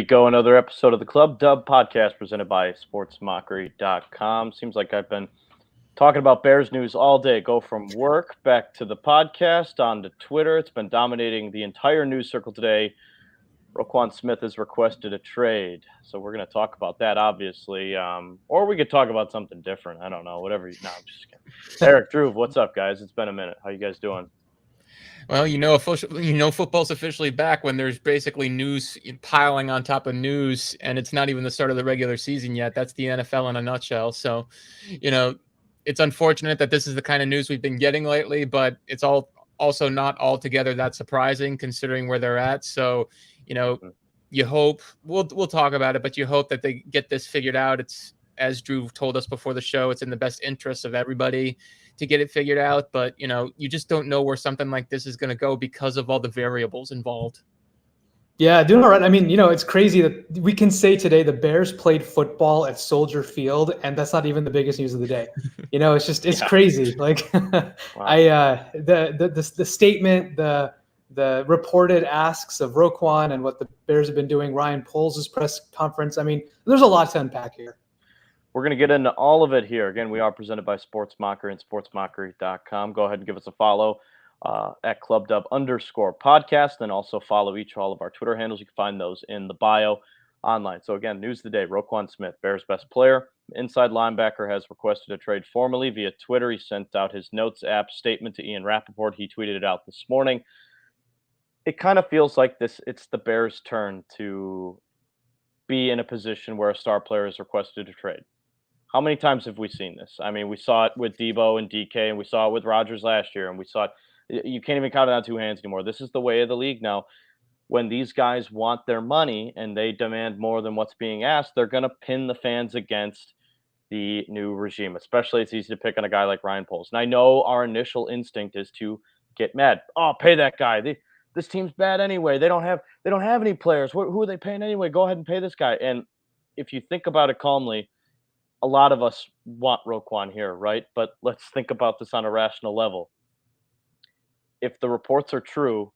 we go. Another episode of the ClubDub podcast presented by sportsmockery.com. Seems like I've been talking about Bears news all day. Go from work back to the podcast, on to Twitter. It's been dominating the entire news circle today. Roquan Smith has requested a trade. So we're going to talk about that, obviously. Or we could talk about something different. I don't know. Whatever. No, I'm just kidding. Eric, Drew, what's up, guys? It's been a minute. How you guys doing? Well, football's officially back when there's basically news piling on top of news, and it's not even the start of the regular season yet. That's the NFL in a nutshell. So, it's unfortunate that this is the kind of news we've been getting lately, but it's also not altogether that surprising considering where they're at. So, you hope we'll talk about it, but you hope that they get this figured out. It's, as Drew told us before the show, it's in the best interest of everybody to get it figured out. But, you just don't know where something like this is going to go because of all the variables involved. Yeah, doing all right. I mean, it's crazy that we can say today the Bears played football at Soldier Field, and that's not even the biggest news of the day. It's crazy. Like, wow. The statement, the reported asks of Roquan and what the Bears have been doing, Ryan Poles' press conference. I mean, there's a lot to unpack here. We're going to get into all of it here. Again, we are presented by SportsMockery and SportsMockery.com. Go ahead and give us a follow at ClubDub_podcast, and also follow all of our Twitter handles. You can find those in the bio online. So again, news of the day: Roquan Smith, Bears' best player, inside linebacker, has requested a trade formally via Twitter. He sent out his Notes app statement to Ian Rappaport. He tweeted it out this morning. It kind of feels like it's the Bears' turn to be in a position where a star player is requested a trade. How many times have we seen this? I mean, we saw it with Debo and DK, and we saw it with Rodgers last year, and we saw it. You can't even count it on two hands anymore. This is the way of the league now. When these guys want their money and they demand more than what's being asked, they're going to pin the fans against the new regime. Especially, it's easy to pick on a guy like Ryan Poles. And I know our initial instinct is to get mad. Oh, pay that guy. This team's bad anyway. They don't have any players. Who are they paying anyway? Go ahead and pay this guy. And if you think about it calmly, a lot of us want Roquan here, right? But let's think about this on a rational level. If the reports are true,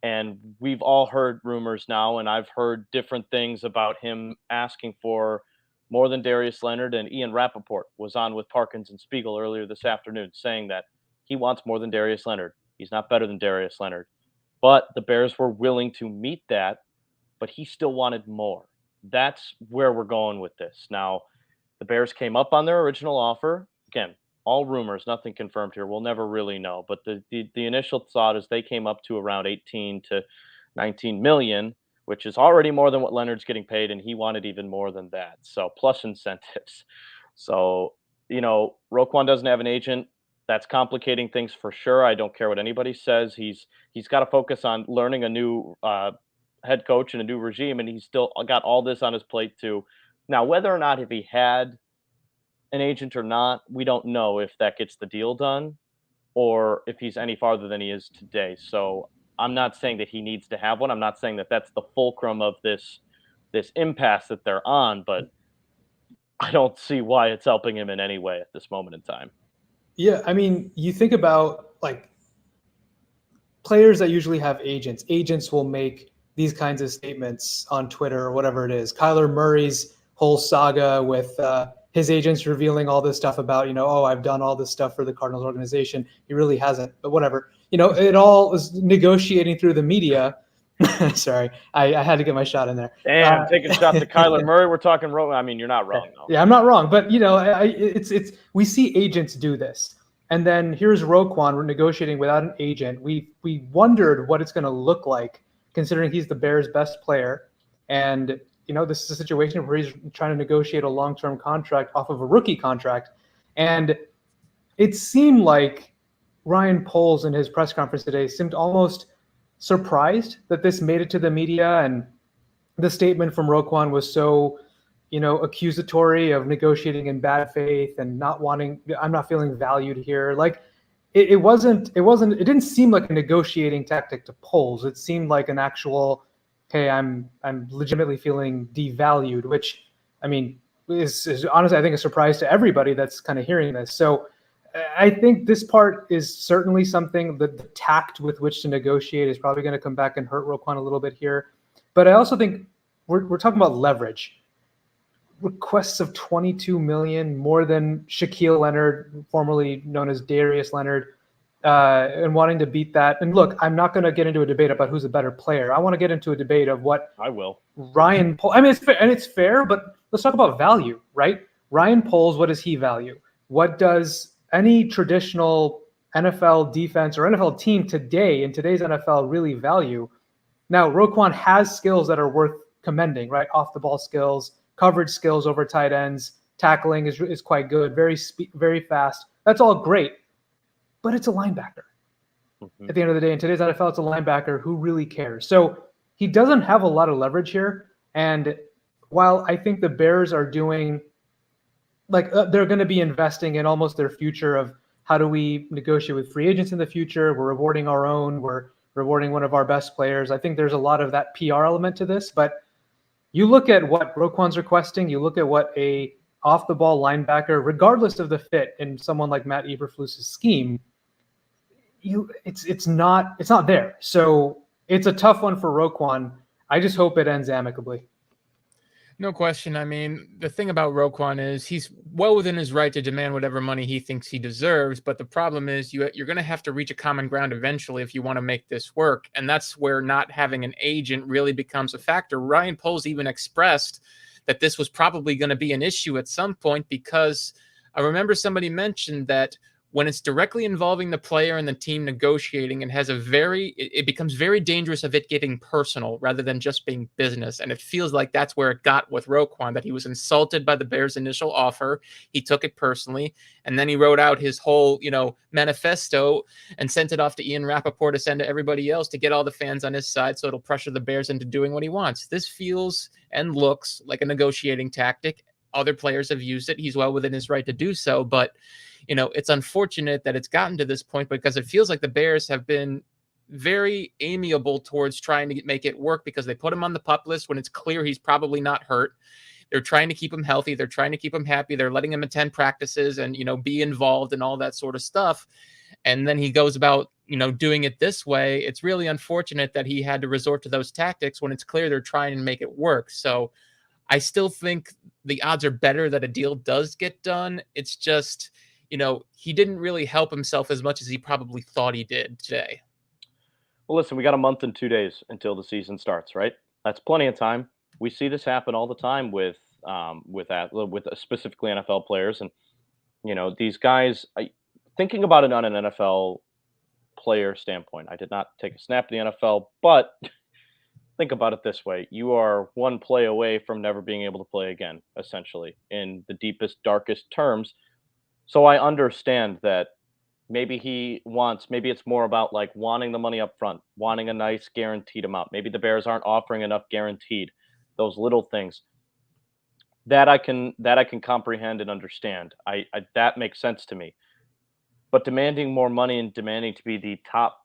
and we've all heard rumors now, and I've heard different things about him asking for more than Darius Leonard, and Ian Rappaport was on with Parkins and Spiegel earlier this afternoon saying that he wants more than Darius Leonard. He's not better than Darius Leonard. But the Bears were willing to meet that, but he still wanted more. That's where we're going with this. Now, the Bears came up on their original offer. Again, all rumors, nothing confirmed here. We'll never really know. But the initial thought is they came up to around 18 to 19 million, which is already more than what Leonard's getting paid, and he wanted even more than that. So plus incentives. So, Roquan doesn't have an agent. That's complicating things for sure. I don't care what anybody says. He's got to focus on learning a new head coach and a new regime, and he's still got all this on his plate too. Now, whether or not if he had an agent or not, we don't know if that gets the deal done or if he's any farther than he is today. So I'm not saying that he needs to have one. I'm not saying that that's the fulcrum of this impasse that they're on, but I don't see why it's helping him in any way at this moment in time. Yeah, I mean, you think about like players that usually have agents. Agents will make these kinds of statements on Twitter or whatever it is. Kyler Murray's whole saga with his agents revealing all this stuff about, I've done all this stuff for the Cardinals organization. He really hasn't, but whatever. It all is negotiating through the media. Sorry, I had to get my shot in there. Damn, taking a shot to Kyler Murray. We're talking wrong. I mean, you're not wrong, though. Yeah, I'm not wrong, but it's we see agents do this, and then here's Roquan. We're negotiating without an agent. We wondered what it's going to look like, considering he's the Bears' best player, and this is a situation where he's trying to negotiate a long-term contract off of a rookie contract, and it seemed like Ryan Poles in his press conference today seemed almost surprised that this made it to the media, and the statement from Roquan was so, accusatory of negotiating in bad faith and I'm not feeling valued here. Like it didn't seem like a negotiating tactic to Poles. It seemed like an actual, hey, I'm legitimately feeling devalued, which, I mean, is honestly, I think, a surprise to everybody that's kind of hearing this. So I think this part is certainly something that the tact with which to negotiate is probably going to come back and hurt Roquan a little bit here. But I also think we're talking about leverage. Requests of 22 million, more than Shaquille Leonard, formerly known as Darius Leonard, and wanting to beat that. And look, I'm not going to get into a debate about who's a better player. I want to get into a debate of what I will. Ryan Poles. I mean, it's fair, and it's fair, but let's talk about value, right? Ryan Poles, what does he value? What does any traditional NFL defense or NFL team today in today's NFL really value? Now, Roquan has skills that are worth commending, right? Off the ball skills, coverage skills over tight ends, tackling is quite good, very fast. That's all great, but it's a linebacker. Mm-hmm. At the end of the day, in today's NFL, it's a linebacker. Who really cares? So he doesn't have a lot of leverage here. And while I think the Bears are doing, they're going to be investing in almost their future of how do we negotiate with free agents in the future? We're rewarding our own. We're rewarding one of our best players. I think there's a lot of that PR element to this, but you look at what Roquan's requesting, you look at what a off-the-ball linebacker, regardless of the fit in someone like Matt Eberflus's scheme, it's not there. So it's a tough one for Roquan. I just hope it ends amicably. No question. I mean, the thing about Roquan is he's well within his right to demand whatever money he thinks he deserves. But the problem is you're going to have to reach a common ground eventually if you want to make this work. And that's where not having an agent really becomes a factor. Ryan Poles even expressed that this was probably going to be an issue at some point, because I remember somebody mentioned that when it's directly involving the player and the team negotiating, it becomes very dangerous of it getting personal rather than just being business. And it feels like that's where it got with Roquan, that he was insulted by the Bears' initial offer. He took it personally. And then he wrote out his whole, manifesto and sent it off to Ian Rappaport to send to everybody else to get all the fans on his side. So it'll pressure the Bears into doing what he wants. This feels and looks like a negotiating tactic. Other players have used it. He's well within his right to do so. But it's unfortunate that it's gotten to this point, because it feels like the Bears have been very amiable towards trying to make it work, because they put him on the PUP list when it's clear he's probably not hurt. They're trying to keep him healthy. They're trying to keep him happy. They're letting him attend practices and, be involved and all that sort of stuff. And then he goes about, doing it this way. It's really unfortunate that he had to resort to those tactics when it's clear they're trying to make it work. So I still think the odds are better that a deal does get done. It's just, he didn't really help himself as much as he probably thought he did today. Well, listen, we got a month and 2 days until the season starts, right? That's plenty of time. We see this happen all the time with specifically NFL players, and these guys. Thinking about it on an NFL player standpoint, I did not take a snap in the NFL, but think about it this way: you are one play away from never being able to play again, essentially, in the deepest, darkest terms. So I understand that maybe it's more about like wanting the money up front, wanting a nice guaranteed amount. Maybe the Bears aren't offering enough guaranteed, those little things that I can comprehend and understand. I that makes sense to me. But demanding more money and demanding to be the top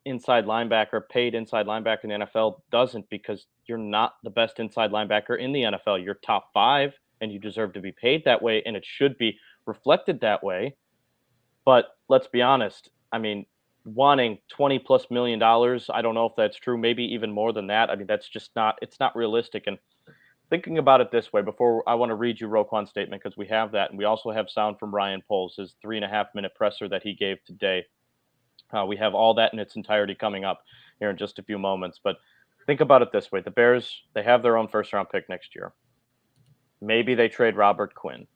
paid inside linebacker in the NFL doesn't, because you're not the best inside linebacker in the NFL. You're top 5 and you deserve to be paid that way, and it should be reflected that way. But let's be honest. I mean, wanting $20+ million, I don't know if that's true. Maybe even more than that. I mean, that's just it's not realistic. And thinking about it this way, before I want to read you Roquan's statement, because we have that, and we also have sound from Ryan Poles, his 3.5-minute presser that he gave today. We have all that in its entirety coming up here in just a few moments. But think about it this way: the Bears, they have their own first-round pick next year. Maybe they trade Robert Quinn.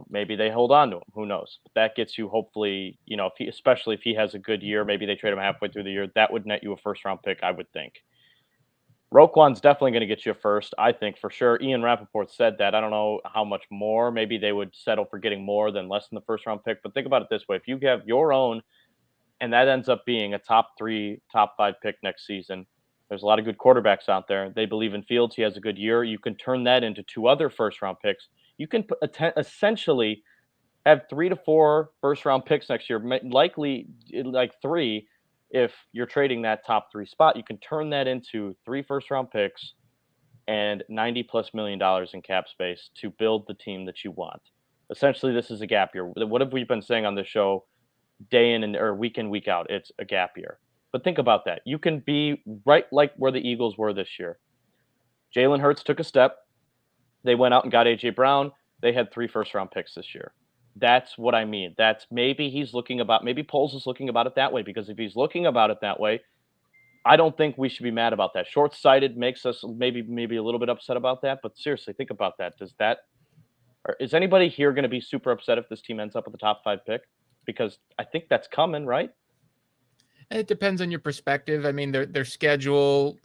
Maybe they hold on to him. Who knows? But that gets you, hopefully, especially if he has a good year, maybe they trade him halfway through the year. That would net you a first-round pick, I would think. Roquan's definitely going to get you a first, I think, for sure. Ian Rappaport said that. I don't know how much more. Maybe they would settle for getting more than less than the first-round pick. But think about it this way: if you have your own, and that ends up being a top 3, top 5 pick next season, there's a lot of good quarterbacks out there. They believe in Fields. He has a good year. You can turn that into 2 other first-round picks. You can essentially have 3 to 4 first-round picks next year, likely like 3 if you're trading that top 3 spot. You can turn that into 3 first-round picks and $90+ million in cap space to build the team that you want. Essentially, this is a gap year. What have we been saying on this show day in or week in, week out? It's a gap year. But think about that. You can be right like where the Eagles were this year. Jalen Hurts took a step. They went out and got A.J. Brown. They had 3 first-round picks this year. That's what I mean. That's maybe maybe Poles is looking about it that way, because if he's looking about it that way, I don't think we should be mad about that. Short-sighted makes us maybe a little bit upset about that, but seriously, think about that. Is anybody here going to be super upset if this team ends up with the top 5 pick? Because I think that's coming, right? It depends on your perspective. I mean, their schedule,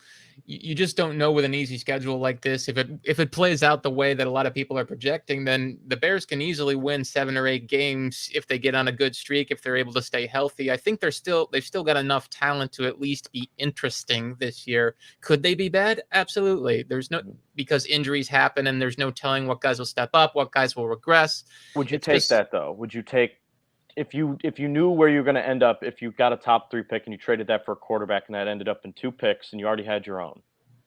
you just don't know with an easy schedule like this. If it plays out the way that a lot of people are projecting, then the Bears can easily win 7 or 8 games if they get on a good streak, if they're able to stay healthy. I think they've still got enough talent to at least be interesting this year. Could they be bad? Absolutely. Because injuries happen and there's no telling what guys will step up, what guys will regress. Would you take that though? Would you take, if you knew where you're going to end up, if you got a top 3 pick and you traded that for a quarterback and that ended up in 2 picks and you already had your own,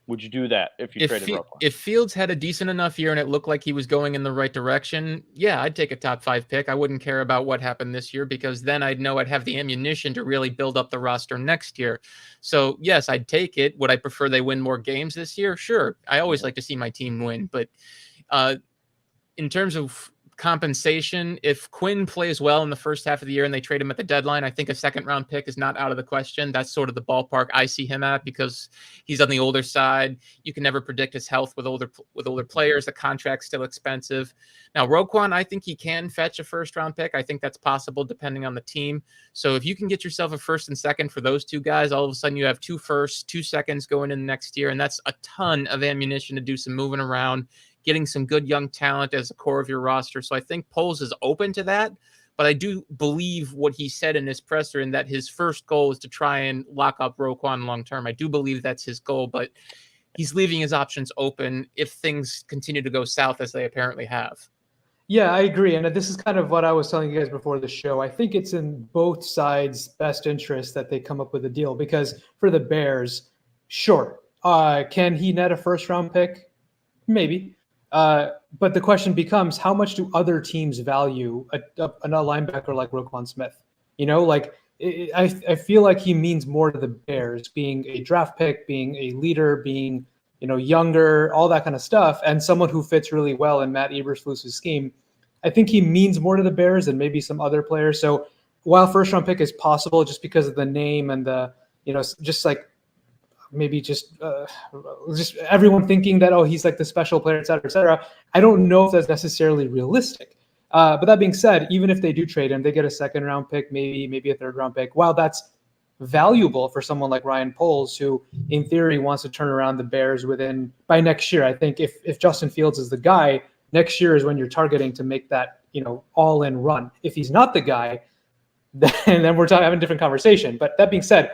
would you do that if you traded Roquan? If Fields had a decent enough year and it looked like he was going in the right direction, yeah, I'd take a top 5 pick. I wouldn't care about what happened this year, because then I'd know I'd have the ammunition to really build up the roster next year. So yes, I'd take it. Would I prefer they win more games this year? Sure. I always like to see my team win, but in terms of compensation, if Quinn plays well in the first half of the year and they trade him at the deadline, I think a 2nd-round pick is not out of the question. That's sort of the ballpark I see him at, because he's on the older side. You can never predict his health with older players. The contract's still expensive. Now, Roquan, I think he can fetch a 1st-round pick. I think that's possible depending on the team. So if you can get yourself a 1st and 2nd for those 2 guys, all of a sudden you have 2 firsts, 2 seconds going in next year, and that's a ton of ammunition to do some moving around, getting some good young talent as a core of your roster. So I think Poles is open to that, but I do believe what he said in his presser, in that his first goal is to try and lock up Roquan long-term. I do believe that's his goal, but he's leaving his options open if things continue to go south as they apparently have. Yeah, I agree. And this is kind of what I was telling you guys before the show. I think it's in both sides' best interest that they come up with a deal, because for the Bears, sure, can he net a 1st-round pick? Maybe. But the question becomes, how much do other teams value a linebacker like Roquan Smith? I feel like he means more to the Bears, being a draft pick, being a leader, being, younger, all that kind of stuff, and someone who fits really well in Matt Eberflus's scheme. I think he means more to the Bears than maybe some other players. So while 1st-round pick is possible just because of the name and the, just like, maybe just everyone thinking that, oh, he's like the special player, et cetera, I don't know if that's necessarily realistic. But that being said, even if they do trade him, they get a 2nd-round pick, maybe a 3rd-round pick. While that's valuable for someone like Ryan Poles, who in theory wants to turn around the Bears by next year. I think if Justin Fields is the guy, next year is when you're targeting to make that, all-in run. If he's not the guy, then we're having a different conversation. But that being said,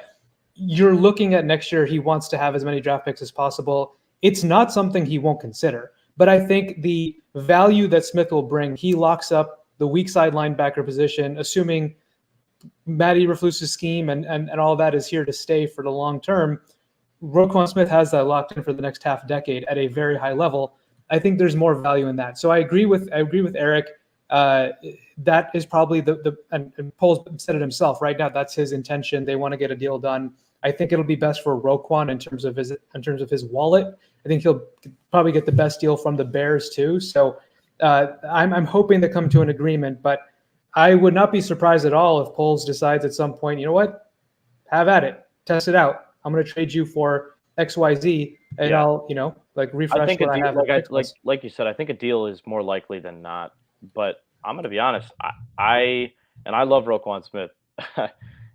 you're looking at next year, he wants to have as many draft picks as possible. It's not something he won't consider. But I think the value that Smith will bring, he locks up the weak side linebacker position, assuming Matt Eberflus's scheme and all that is here to stay for the long term. Roquan Smith has that locked in for the next half decade at a very high level. I think there's more value in that. So I agree with Eric. That is probably and Poles said it himself. Right now, that's his intention. They want to get a deal done. I think it'll be best for Roquan in terms of his wallet. I think he'll probably get the best deal from the Bears too. So I'm hoping they come to an agreement. But I would not be surprised at all if Poles decides at some point, you know what, have at it, test it out. I'm going to trade you for XYZ, and I'll refresh I think what I have. Like you said, I think a deal is more likely than not. But I'm going to be honest. I love Roquan Smith.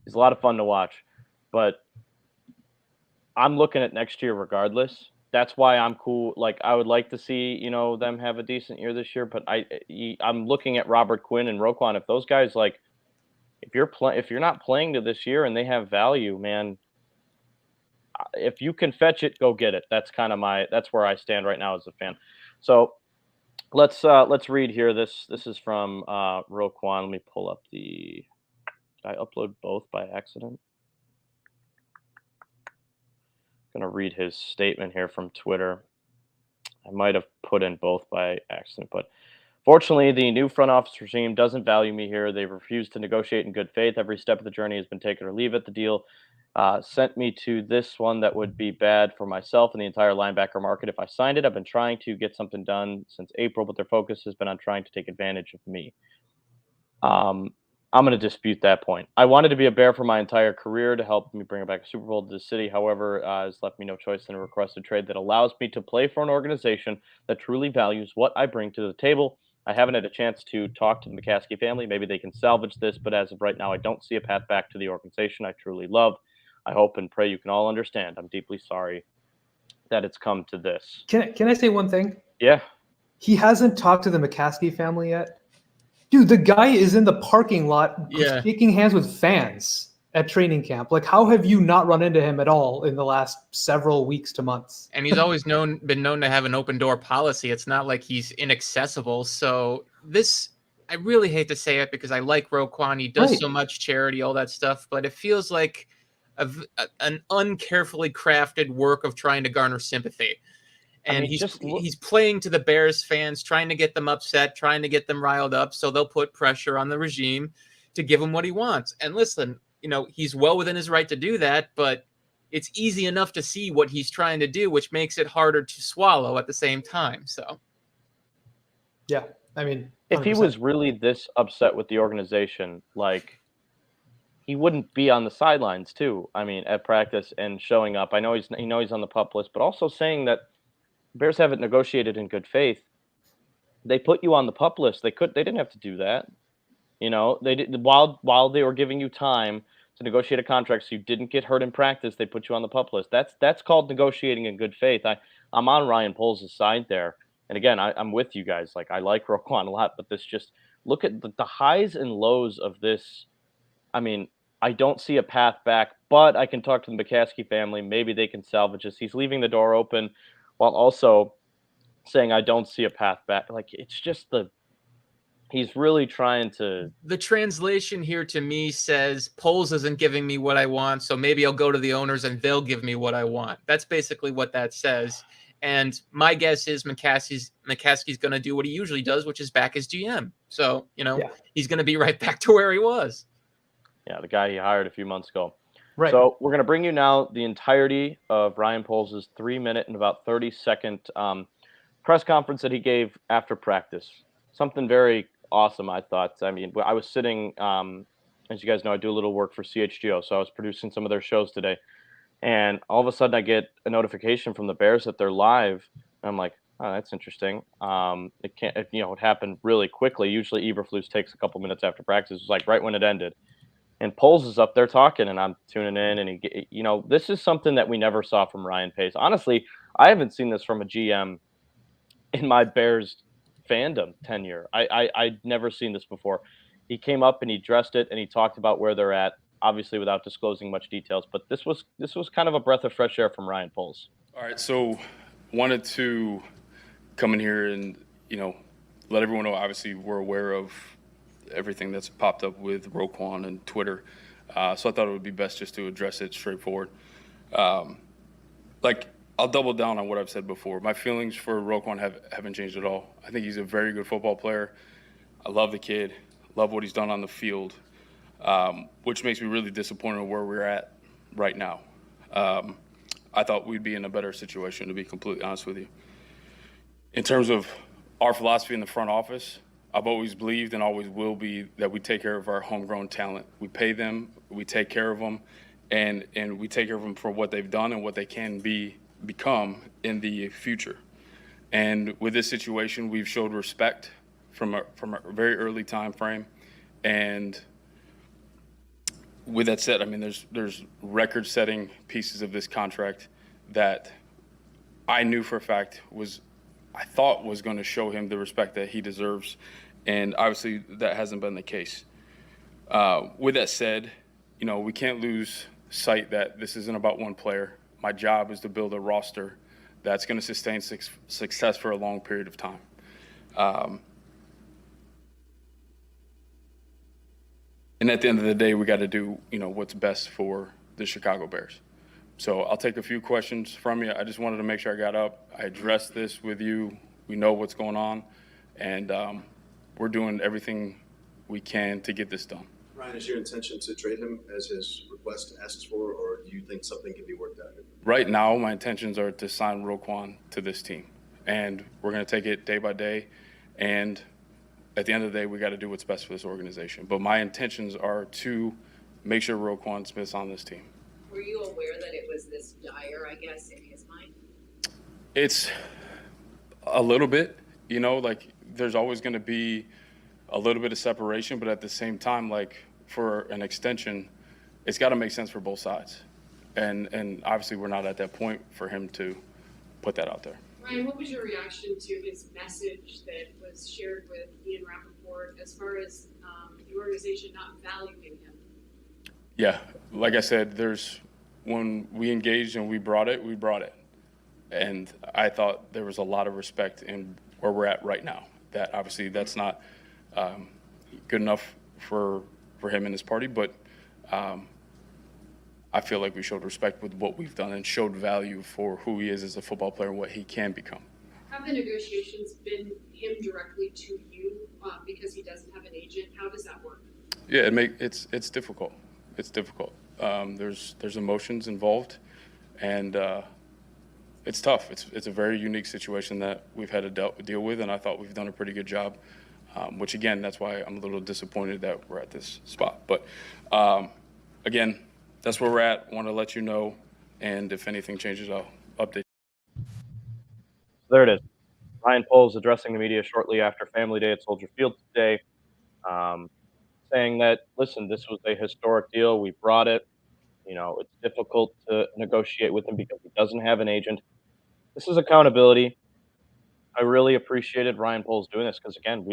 He's a lot of fun to watch. But I'm looking at next year regardless. That's why I'm cool. Like, I would like to see, them have a decent year this year. But I'm looking at Robert Quinn and Roquan. If those guys, if you're not playing to this year and they have value, man, if you can fetch it, go get it. That's that's where I stand right now as a fan. So let's read here. This is from Roquan. Let me pull up did I upload both by accident? I'm going to read his statement here from Twitter. I might have put in both by accident, but Fortunately, the new front office regime doesn't value me here. They've refused to negotiate in good faith. Every step of the journey has been take it or leave it. The deal sent me to this one that would be bad for myself and the entire linebacker market if I signed it. I've been trying to get something done since April, but their focus has been on trying to take advantage of me. Um, I'm going to dispute that point. I wanted to be a Bear for my entire career to help me bring back a Super Bowl to the city. However, has left me no choice than a requested trade that allows me to play for an organization that truly values what I bring to the table. I haven't had a chance to talk to the McCaskey family. Maybe they can salvage this, but as of right now, I don't see a path back to the organization I truly love. I hope and pray you can all understand. I'm deeply sorry that it's come to this. Can I say one thing? Yeah. He hasn't talked to the McCaskey family yet. Dude, the guy is in the parking lot shaking hands with fans at training camp. Like, how have you not run into him at all in the last several weeks to months? And he's always been known to have an open door policy. It's not like he's inaccessible. So this, I really hate to say it because I like Roquan. He does so much charity, all that stuff, but it feels like an uncarefully crafted work of trying to garner sympathy. And he's playing to the Bears fans, trying to get them upset, trying to get them riled up, so they'll put pressure on the regime to give him what he wants. And listen, he's well within his right to do that, but it's easy enough to see what he's trying to do, which makes it harder to swallow at the same time. So, yeah, I mean, 100%. If he was really this upset with the organization, like, he wouldn't be on the sidelines too. I mean, at practice and showing up. I know he's on the PUP list, but also saying that Bears haven't negotiated in good faith. They put you on the PUP list. They didn't have to do that. They did while they were giving you time to negotiate a contract so you didn't get hurt in practice. They put you on the PUP list. That's called negotiating in good faith. I'm on Ryan Poles' side there. And again, I'm with you guys. Like, I like Roquan a lot, but this just look at the highs and lows of this. I mean, I don't see a path back, but I can talk to the McCaskey family. Maybe they can salvage this. He's leaving the door open while also saying I don't see a path back. Like, it's just he's really trying to. The translation here to me says Poles isn't giving me what I want, so maybe I'll go to the owners and they'll give me what I want. That's basically what that says. And my guess is McCaskey's going to do what he usually does, which is back his GM. So, he's going to be right back to where he was. Yeah, the guy he hired a few months ago. Right. So we're going to bring you now the entirety of Ryan Poles' 3-minute and about 30-second press conference that he gave after practice. Something very awesome, I thought. I mean, I was sitting, as you guys know, I do a little work for CHGO, so I was producing some of their shows today. And all of a sudden I get a notification from the Bears that they're live. And I'm like, oh, that's interesting. It happened really quickly. Usually Eberflus takes a couple minutes after practice. It was like right when it ended. And Poles is up there talking, and I'm tuning in, and this is something that we never saw from Ryan Pace. Honestly, I haven't seen this from a GM in my Bears fandom tenure. I'd never seen this before. He came up and he addressed it, and he talked about where they're at, obviously without disclosing much details. But this was kind of a breath of fresh air from Ryan Poles. All right, so wanted to come in here and let everyone know. Obviously, we're aware of everything that's popped up with Roquan and Twitter. So I thought it would be best just to address it straightforward. I'll double down on what I've said before. My feelings for Roquan haven't changed at all. I think he's a very good football player. I love the kid, love what he's done on the field, which makes me really disappointed where we're at right now. I thought we'd be in a better situation, to be completely honest with you. In terms of our philosophy in the front office, I've always believed and always will be that we take care of our homegrown talent. We pay them, we take care of them, and we take care of them for what they've done and what they can become in the future. And with this situation, we've showed respect from a very early time frame. And with that said, I mean, there's record-setting pieces of this contract that I knew for a fact I thought was going to show him the respect that he deserves, and obviously that hasn't been the case. With that said, we can't lose sight that this isn't about one player. My job is to build a roster that's going to sustain success for a long period of time. And at the end of the day, we got to do, what's best for the Chicago Bears. So I'll take a few questions from you. I just wanted to make sure I got up. I addressed this with you. We know what's going on. And we're doing everything we can to get this done. Ryan, is your intention to trade him as his request asks for, or do you think something can be worked out? Right now, my intentions are to sign Roquan to this team, and we're going to take it day by day. And at the end of the day, we got to do what's best for this organization. But my intentions are to make sure Roquan Smith's on this team. Were you aware that it was this dire, I guess, in his mind? It's a little bit, you know, like there's always going to be a little bit of separation, but at the same time, like for an extension, it's got to make sense for both sides. And obviously we're not at that point for him to put that out there. Ryan, what was your reaction to his message that was shared with Ian Rappaport as far as the organization not valuing him? Yeah, like I said, when we engaged and we brought it. And I thought there was a lot of respect in where we're at right now. That obviously that's not good enough for him and his party, but I feel like we showed respect with what we've done and showed value for who he is as a football player and what he can become. Have the negotiations been him directly to you because he doesn't have an agent? How does that work? Yeah, it's difficult. It's difficult. There's emotions involved, and it's tough. It's a very unique situation that we've had to deal with, and I thought we've done a pretty good job. Which again, that's why I'm a little disappointed that we're at this spot. But again, that's where we're at. Want to let you know, and if anything changes, I'll update. There it is. Ryan Poles addressing the media shortly after Family Day at Soldier Field today, saying that, listen, this was a historic deal. We brought it. You know, it's difficult to negotiate with him because he doesn't have an agent. This is accountability. I really appreciated Ryan Poles doing this because, again,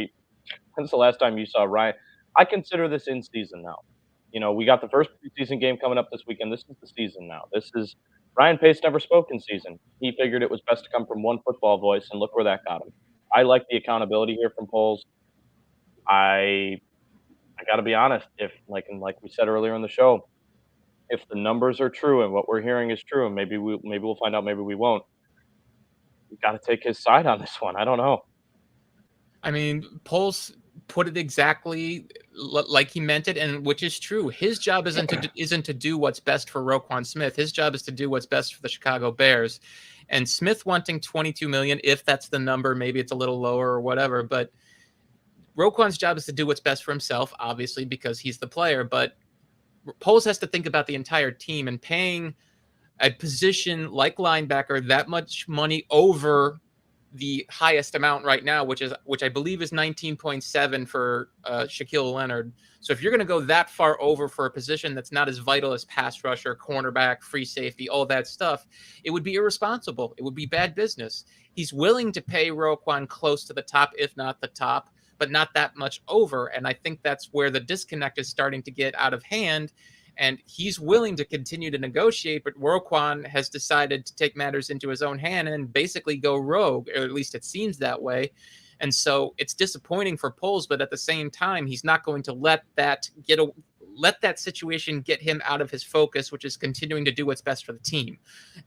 when's the last time you saw Ryan? I consider this in season now. You know, we got the first preseason game coming up this weekend. This is the season now. This is Ryan Pace never spoke in season. He figured it was best to come from one football voice, and look where that got him. I like the accountability here from Poles. I got to be honest. If like we said earlier in the show, if the numbers are true and what we're hearing is true, and maybe we'll find out, maybe we won't. We got to take his side on this one. I don't know. I mean, Poles put it exactly like he meant it, and which is true. His job isn't to do what's best for Roquan Smith. His job is to do what's best for the Chicago Bears. And Smith wanting $22 million, if that's the number, maybe it's a little lower or whatever. But Roquan's job is to do what's best for himself, obviously, because he's the player. But Poles has to think about the entire team, and paying a position like linebacker that much money over the highest amount right now, which I believe is 19.7 for Shaquille Leonard. So if you're going to go that far over for a position that's not as vital as pass rusher, cornerback, free safety, all that stuff, it would be irresponsible. It would be bad business. He's willing to pay Roquan close to the top, if not the top, but not that much over. And I think that's where the disconnect is starting to get out of hand. And he's willing to continue to negotiate, but Roquan has decided to take matters into his own hand and basically go rogue, or at least it seems that way. And so it's disappointing for Poles, but at the same time, he's not going to let that situation get him out of his focus, which is continuing to do what's best for the team.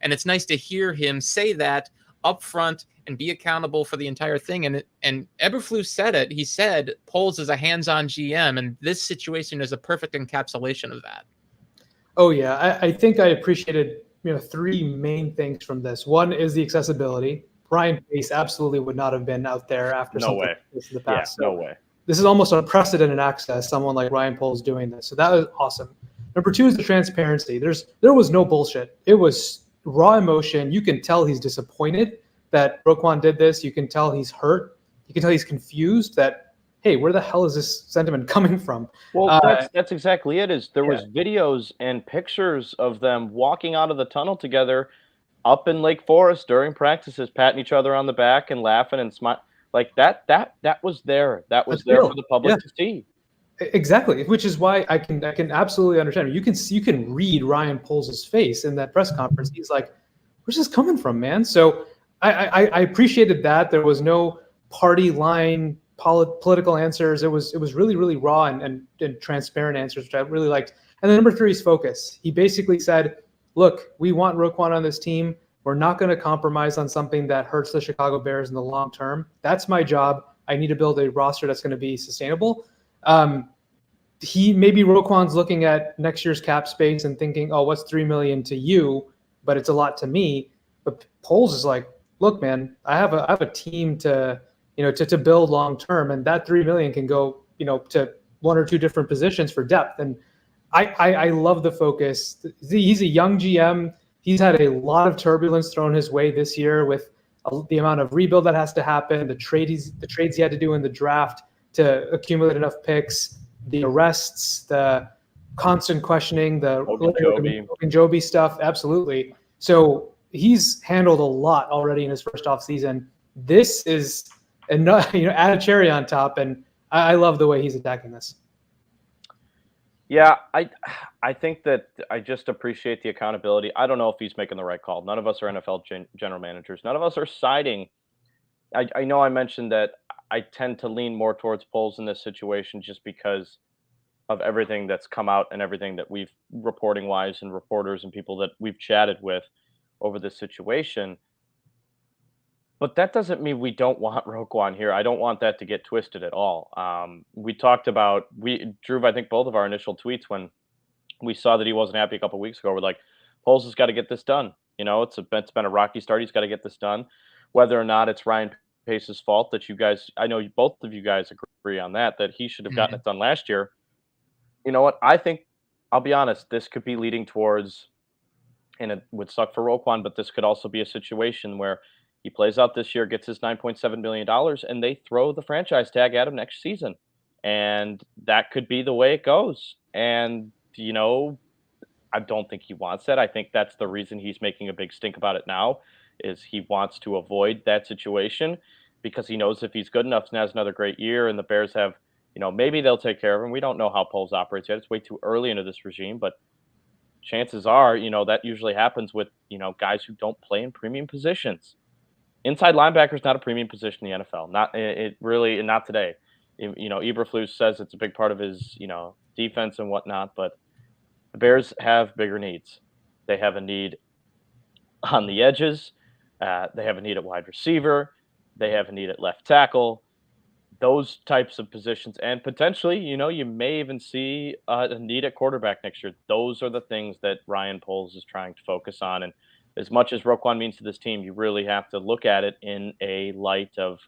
And it's nice to hear him say that up front and be accountable for the entire thing. And Eberflus said it. He said Poles is a hands-on GM, and this situation is a perfect encapsulation of that. Oh yeah, I think I appreciated three main things from this. One is the accessibility. Ryan Pace absolutely would not have been out there after something like this in the past. Yeah, no way. This is almost unprecedented access. Someone like Ryan Poles doing this, so that was awesome. Number two is the transparency. There was no bullshit. It was raw emotion. You can tell he's disappointed that Roquan did this. You can tell he's hurt. You can tell he's confused that, hey, where the hell is this sentiment coming from? Well, that's exactly it. There was videos and pictures of them walking out of the tunnel together up in Lake Forest during practices, patting each other on the back and laughing and smiling. Like that was there. That was there for the public to see. Exactly, which is why I can absolutely understand. You can read Ryan Poles' face in that press conference. He's like, "Where's this coming from, man?" So I appreciated that. There was no party line political answers. It was really, really raw and transparent answers, which I really liked. And then number three is focus. He basically said, "Look, we want Roquan on this team. We're not going to compromise on something that hurts the Chicago Bears in the long term. That's my job. I need to build a roster that's going to be sustainable. Maybe Roquan's looking at next year's cap space and thinking, oh, what's $3 million to you, but it's a lot to me. But Poles is like, look, man, I have a team to build long term, and that $3 million can go to one or two different positions for depth. And I love the focus. He's a young GM. He's had a lot of turbulence thrown his way this year with the amount of rebuild that has to happen, the trades he had to do in the draft to accumulate enough picks, the arrests, the constant questioning, the Ogunjobi stuff. Absolutely. So he's handled a lot already in his first offseason. This is add a cherry on top, and I love the way he's attacking this. Yeah, I think that I just appreciate the accountability. I don't know if he's making the right call. None of us are NFL general managers. None of us are siding. I know I mentioned that I tend to lean more towards Poles in this situation just because of everything that's come out and everything that we've reporting wise and reporters and people that we've chatted with over this situation. But that doesn't mean we don't want Roquan here. I don't want that to get twisted at all. We talked about Drew, I think both of our initial tweets when we saw that he wasn't happy a couple of weeks ago. We're like, Poles has got to get this done. It's been a rocky start. He's got to get this done. Whether or not it's Ryan Pace's fault that you guys, I know both of you guys agree on that he should have gotten it done last year. You know what? I think, I'll be honest, this could be leading towards, and it would suck for Roquan, but this could also be a situation where he plays out this year, gets his $9.7 million, and they throw the franchise tag at him next season. And that could be the way it goes. And, I don't think he wants that. I think that's the reason he's making a big stink about it now, is he wants to avoid that situation because he knows if he's good enough and has another great year and the Bears have, maybe they'll take care of him. We don't know how Poles operates yet. It's way too early into this regime, but chances are, that usually happens with, guys who don't play in premium positions. Inside linebacker is not a premium position in the NFL. Not today. Eberflus says it's a big part of his, defense and whatnot, but the Bears have bigger needs. They have a need on the edges. They have a need at wide receiver. They have a need at left tackle. Those types of positions, and potentially, you may even see a need at quarterback next year. Those are the things that Ryan Poles is trying to focus on. And as much as Roquan means to this team, you really have to look at it in a light of,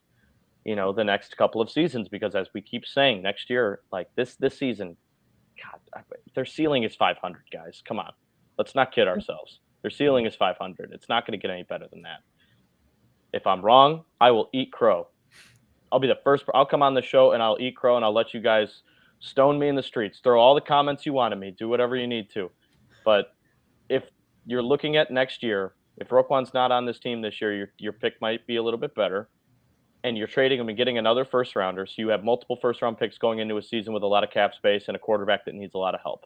the next couple of seasons, because as we keep saying, next year, like this season, God, their ceiling is 500, guys. Come on. Let's not kid ourselves. Their ceiling is 500. It's not going to get any better than that. If I'm wrong, I will eat crow. I'll be the first. I'll come on the show and I'll eat crow and I'll let you guys stone me in the streets. Throw all the comments you want at me. Do whatever you need to. But if you're looking at next year, if Roquan's not on this team this year, your pick might be a little bit better. And you're trading him and getting another first rounder. So you have multiple first round picks going into a season with a lot of cap space and a quarterback that needs a lot of help.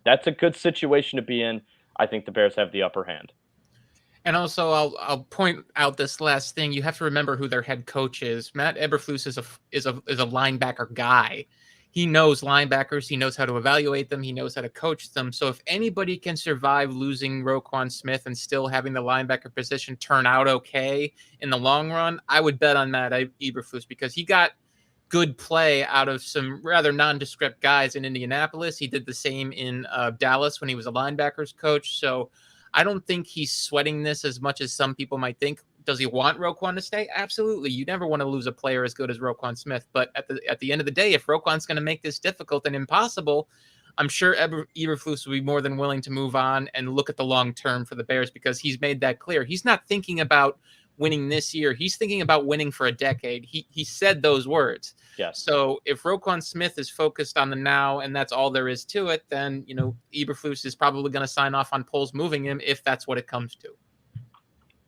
That's a good situation to be in. I think the Bears have the upper hand. And also, I'll point out this last thing. You have to remember who their head coach is. Matt Eberflus is a linebacker guy. He knows linebackers. He knows how to evaluate them. He knows how to coach them. So if anybody can survive losing Roquan Smith and still having the linebacker position turn out okay in the long run, I would bet on Matt Eberflus, because he got good play out of some rather nondescript guys in Indianapolis. He did the same in Dallas when he was a linebackers coach. So I don't think he's sweating this as much as some people might think. Does he want Roquan to stay? Absolutely. You never want to lose a player as good as Roquan Smith. But at the end of the day, if Roquan's going to make this difficult and impossible, I'm sure Eberflus will be more than willing to move on and look at the long term for the Bears, because he's made that clear. He's not thinking about winning this year. He's thinking about winning for a decade. He said those words. Yes. So if Roquan Smith is focused on the now and that's all there is to it, then, Eberflus is probably going to sign off on Poles moving him if that's what it comes to.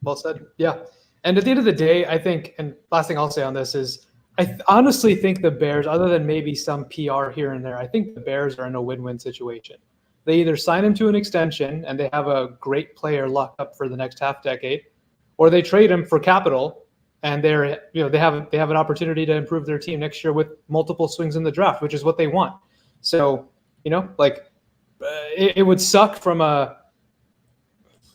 Well said. Yeah. And at the end of the day, I think, and last thing I'll say on this is, I honestly think the Bears, other than maybe some PR here and there, I think the Bears are in a win-win situation. They either sign him to an extension and they have a great player locked up for the next half decade, or they trade him for capital and they have an opportunity to improve their team next year with multiple swings in the draft, which is what they want. So, it would suck from a,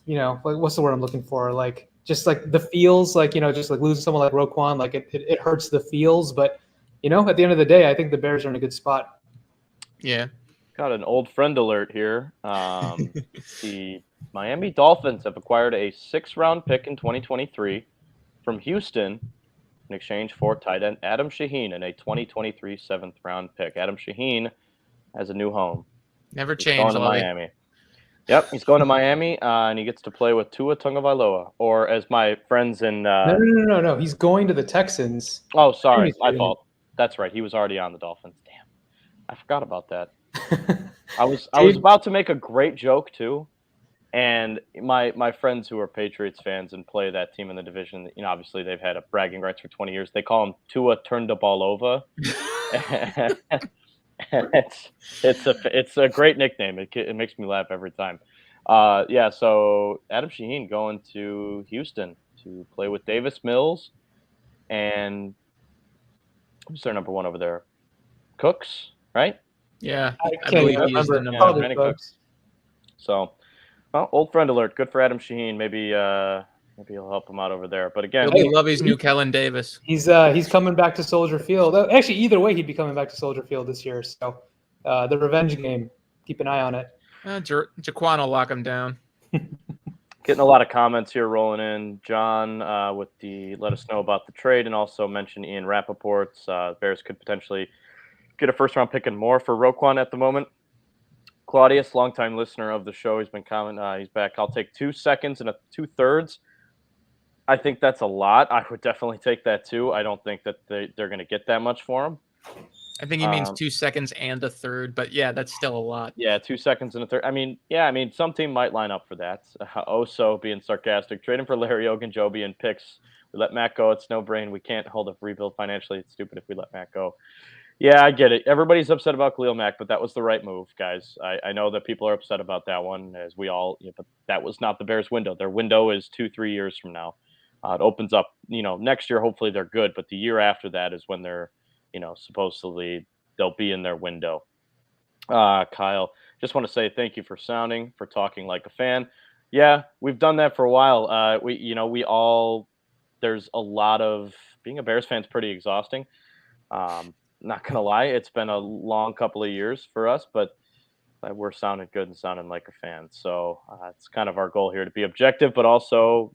what's the word I'm looking for? Like, just like the feels, like, just like losing someone like Roquan, like it hurts the feels. But, at the end of the day, I think the Bears are in a good spot. Yeah. Got an old friend alert here. The Miami Dolphins have acquired a 6th-round pick in 2023 from Houston in exchange for tight end Adam Shaheen and a 2023 7th-round pick. Adam Shaheen has a new home. Never He's changed, going to Lovey. Miami. Yep, he's going to Miami, and he gets to play with Tua Tagovailoa, or as my friends in. No. He's going to the Texans. Oh, sorry, my fault. That's right. He was already on the Dolphins. Damn, I forgot about that. I was about to make a great joke too, and my friends who are Patriots fans and play that team in the division, obviously they've had a bragging rights for 20 years. They call him Tua turned the ball over. It's a great nickname. It makes me laugh every time. So Adam Shaheen going to Houston to play with Davis Mills and who's their number one over there? Cooks, right? Yeah, I believe can't he is the remember. number Probably Brandon Cooks. So, well, old friend alert. Good for Adam Shaheen. Maybe he'll help him out over there. But again, He'll be Lovey's new Kellen Davis. He's coming back to Soldier Field. Actually, either way, he'd be coming back to Soldier Field this year. So, the revenge game. Keep an eye on it. Jaquan will lock him down. getting a lot of comments here rolling in. John with the let us know about the trade and also mention Ian Rappaport's. Bears could potentially get a first-round pick and more for Roquan at the moment. Claudius, longtime listener of the show, he's been commenting. He's back. I'll take 2 seconds and 2/3. I think that's a lot. I would definitely take that too. I don't think that they're going to get that much for him. I think he means 2 seconds and 1/3, but yeah, that's still a lot. Yeah, 2 seconds and 1/3. I mean, some team might line up for that. Oso being sarcastic, trading for Larry Ogunjobi and picks. We let Matt go. It's no brain. We can't hold a rebuild financially. It's stupid if we let Matt go. Yeah, I get it. Everybody's upset about Khalil Mack, but that was the right move, guys. I know that people are upset about that one, as we all. But that was not the Bears' window. Their window is 2-3 years from now. It opens up. Next year, hopefully they're good, but the year after that is when they're, supposedly they'll be in their window. Kyle, just want to say thank you for talking like a fan. Yeah, we've done that for a while. We all. There's a lot of being a Bears fan is pretty exhausting. Not gonna lie, it's been a long couple of years for us, but we're sounding good and sounding like a fan. So it's kind of our goal here to be objective, but also,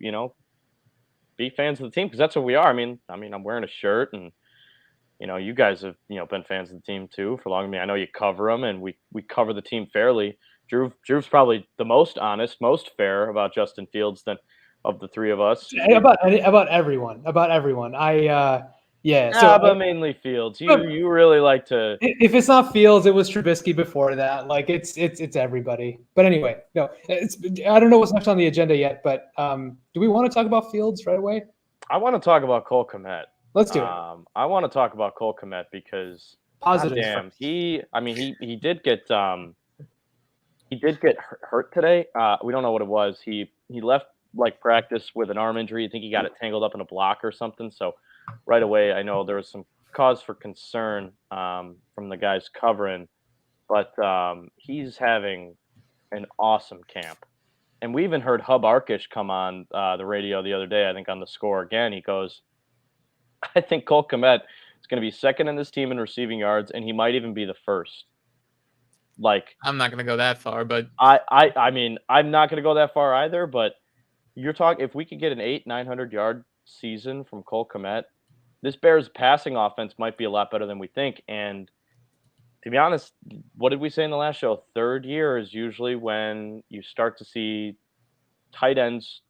be fans of the team because that's what we are. I mean, I'm wearing a shirt, and you guys have been fans of the team too for long. I know you cover them, and we cover the team fairly. Drew's probably the most honest, most fair about Justin Fields than of the three of us. About everyone. But mainly Fields. You really like to. If it's not Fields, it was Trubisky before that. Like it's everybody. But anyway, no, I don't know what's next on the agenda yet. But do we want to talk about Fields right away? I want to talk about Cole Kmet. Let's do it. I want to talk about Cole Kmet because positive. Damn, he did get hurt today. We don't know what it was. He left practice with an arm injury. I think he got it tangled up in a block or something. So right away, I know there was some cause for concern from the guys covering, but he's having an awesome camp. And we even heard Hub Arkish come on the radio the other day, I think on The Score again. He goes, I think Cole Kmet is going to be second in this team in receiving yards, and he might even be the first. I'm not going to go that far, but I mean, I'm not going to go that far either, but you're talking, if we could get an 800-900 yard season from Cole Kmet, this Bears passing offense might be a lot better than we think. And to be honest, what did we say in the last show? Third year is usually when you start to see tight ends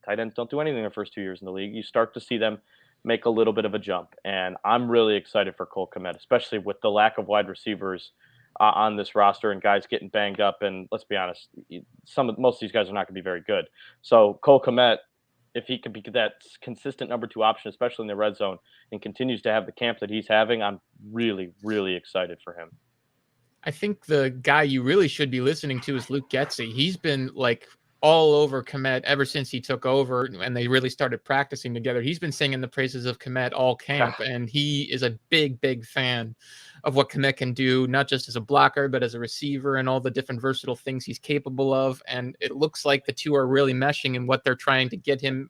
don't do anything their first 2 years in the league. You start to see them make a little bof a jump. And I'm really excited for Cole Kmet, especially with the lack of wide receivers on this roster and guys getting banged up. And let's be honest, most of these guys are not going to be very good. So Cole Kmet, if he could be that consistent number 2 option, especially in the red zone, and continues to have the camp that he's having, I'm really, really excited for him. I think the guy you really should be listening to is Luke Getsy. He's been all over Kmet ever since he took over and they really started practicing together. He's been singing the praises of Kmet all camp, and he is a big, big fan of what Kmet can do, not just as a blocker, but as a receiver and all the different versatile things he's capable of. And it looks like the two are really meshing in what they're trying to get him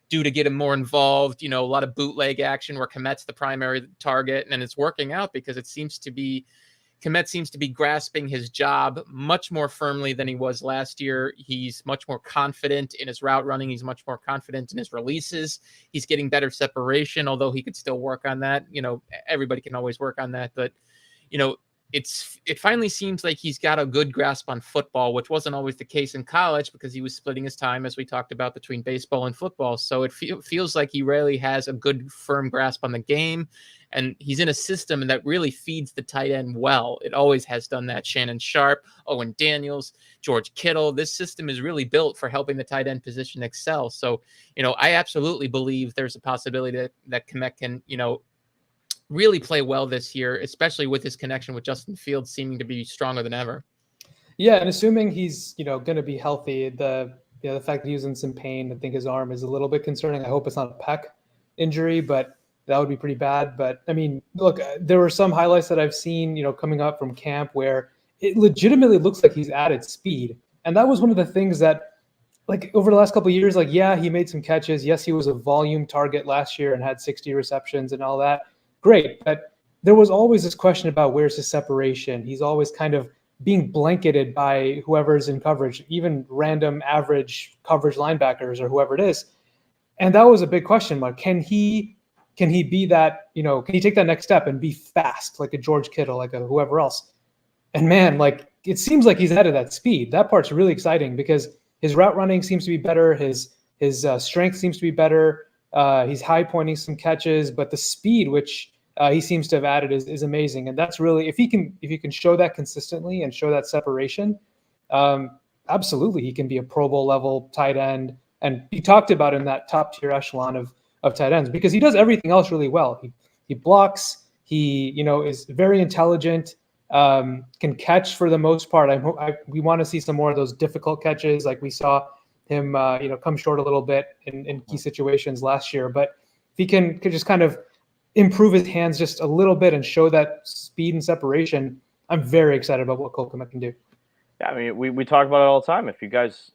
do to get him more involved. A lot of bootleg action where Komet's the primary target, and it's working out because Komet seems to be grasping his job much more firmly than he was last year. He's much more confident in his route running. He's much more confident in his releases. He's getting better separation, although he could still work on that. Everybody can always work on that, but it finally seems like he's got a good grasp on football, which wasn't always the case in college because he was splitting his time, as we talked about, between baseball and football. So it feels like he really has a good, firm grasp on the game, and he's in a system that really feeds the tight end well. It always has done that. Shannon Sharp, Owen Daniels, George Kittle. This system is really built for helping the tight end position excel. So, I absolutely believe there's a possibility that Komet can, really play well this year, especially with his connection with Justin Fields seeming to be stronger than ever. Yeah, and assuming he's going to be healthy, the fact that he was in some pain, I think his arm is a little bit concerning. I hope it's not a pec injury, but that would be pretty bad. But I mean, look, there were some highlights that I've seen, coming up from camp where it legitimately looks like he's added speed, and that was one of the things that, like, over the last couple of years, like, yeah, he made some catches. Yes, he was a volume target last year and had 60 receptions and all that. Great, but there was always this question about where's his separation. He's always kind of being blanketed by whoever's in coverage, even random average coverage linebackers or whoever it is. And that was a big question mark. Can he be that, can he take that next step and be fast like a George Kittle, like a whoever else? And man, like, it seems like he's ahead of that speed. That part's really exciting because his route running seems to be better. His strength seems to be better. He's high pointing some catches, but the speed which he seems to have added is amazing. And that's really, if you can show that consistently and show that separation, absolutely he can be a Pro Bowl level tight end and be talked about in that top tier echelon of tight ends because he does everything else really well. He blocks. He is very intelligent. Can catch for the most part. We want to see some more of those difficult catches, like we saw him, come short a little bit in key situations last year. But if he can just kind of improve his hands just a little bit and show that speed and separation, I'm very excited about what Cole Kmet can do. Yeah, I mean, we talk about it all the time. If you guys,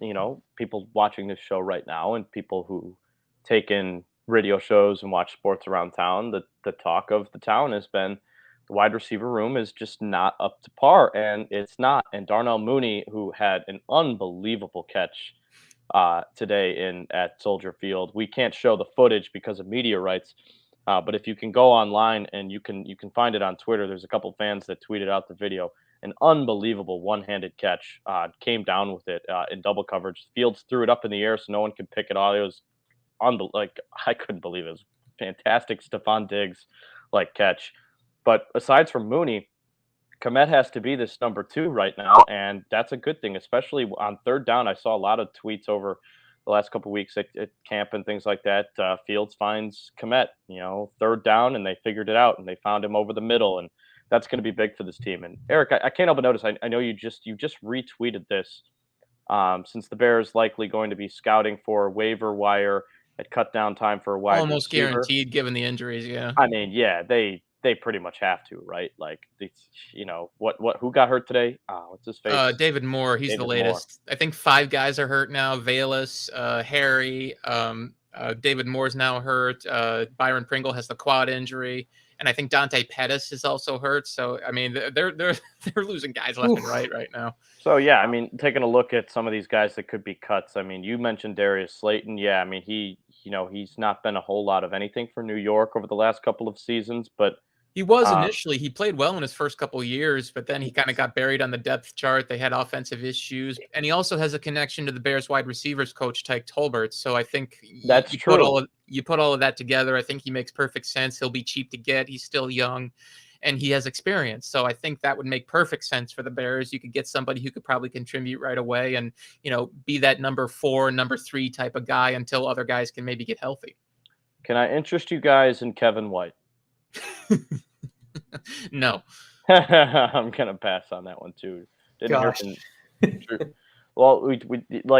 people watching this show right now and people who take in radio shows and watch sports around town, the talk of the town has been the wide receiver room is just not up to par, and it's not. And Darnell Mooney, who had an unbelievable catch today at Soldier Field, we can't show the footage because of media rights. But if you can go online and you can find it on Twitter, there's a couple fans that tweeted out the video. An unbelievable one-handed catch, came down with it in double coverage. Fields threw it up in the air so no one could pick it off. It was I couldn't believe it. It was fantastic Stephon Diggs catch. But aside from Mooney, Kmet has to be this number 2 right now, and that's a good thing, especially on third down. I saw a lot of tweets over the last couple of weeks at camp and things like that. Fields finds Kmet, third down, and they figured it out, and they found him over the middle, and that's going to be big for this team. And Eric, I can't help but notice. I know you just retweeted this. Since the Bears likely going to be scouting for waiver wire at cut down time for a wide almost receiver. guaranteed given the injuries. Yeah, I mean, yeah, they pretty much have to, right? Like, who got hurt today? What's his face? David Moore. He's the latest. I think 5 guys are hurt now. Valus, Harry, David Moore's now hurt. Byron Pringle has the quad injury, and I think Dante Pettis is also hurt. So I mean, they're losing guys left and right now. So yeah, I mean, taking a look at some of these guys that could be cuts. I mean, you mentioned Darius Slayton. Yeah, I mean, he's not been a whole lot of anything for New York over the last couple of seasons, but he was initially. He played well in his first couple of years, but then he kind of got buried on the depth chart. They had offensive issues, and he also has a connection to the Bears wide receivers coach Tyke Tolbert. So I think that's true. You put all of that together. I think he makes perfect sense. He'll be cheap to get. He's still young, and he has experience. So I think that would make perfect sense for the Bears. You could get somebody who could probably contribute right away, and be that number 4, number 3 type of guy until other guys can maybe get healthy. Can I interest you guys in Kevin White? No. I'm gonna pass on that one too. Well, we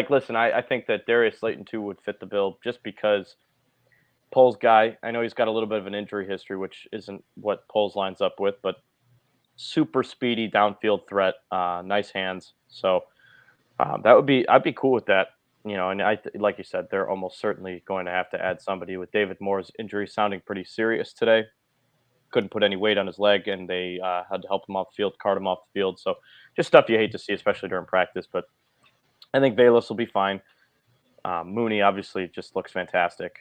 listen. I think that Darius Slayton too would fit the bill just because Poles guy. I know he's got a little bit of an injury history, which isn't what Poles lines up with, but super speedy downfield threat, nice hands. So I'd be cool with that. And like you said, they're almost certainly going to have to add somebody with David Moore's injury sounding pretty serious today. Couldn't put any weight on his leg, and they had to help him off the field, cart him off the field. So just stuff you hate to see, especially during practice. But I think Bayless will be fine. Mooney obviously just looks fantastic.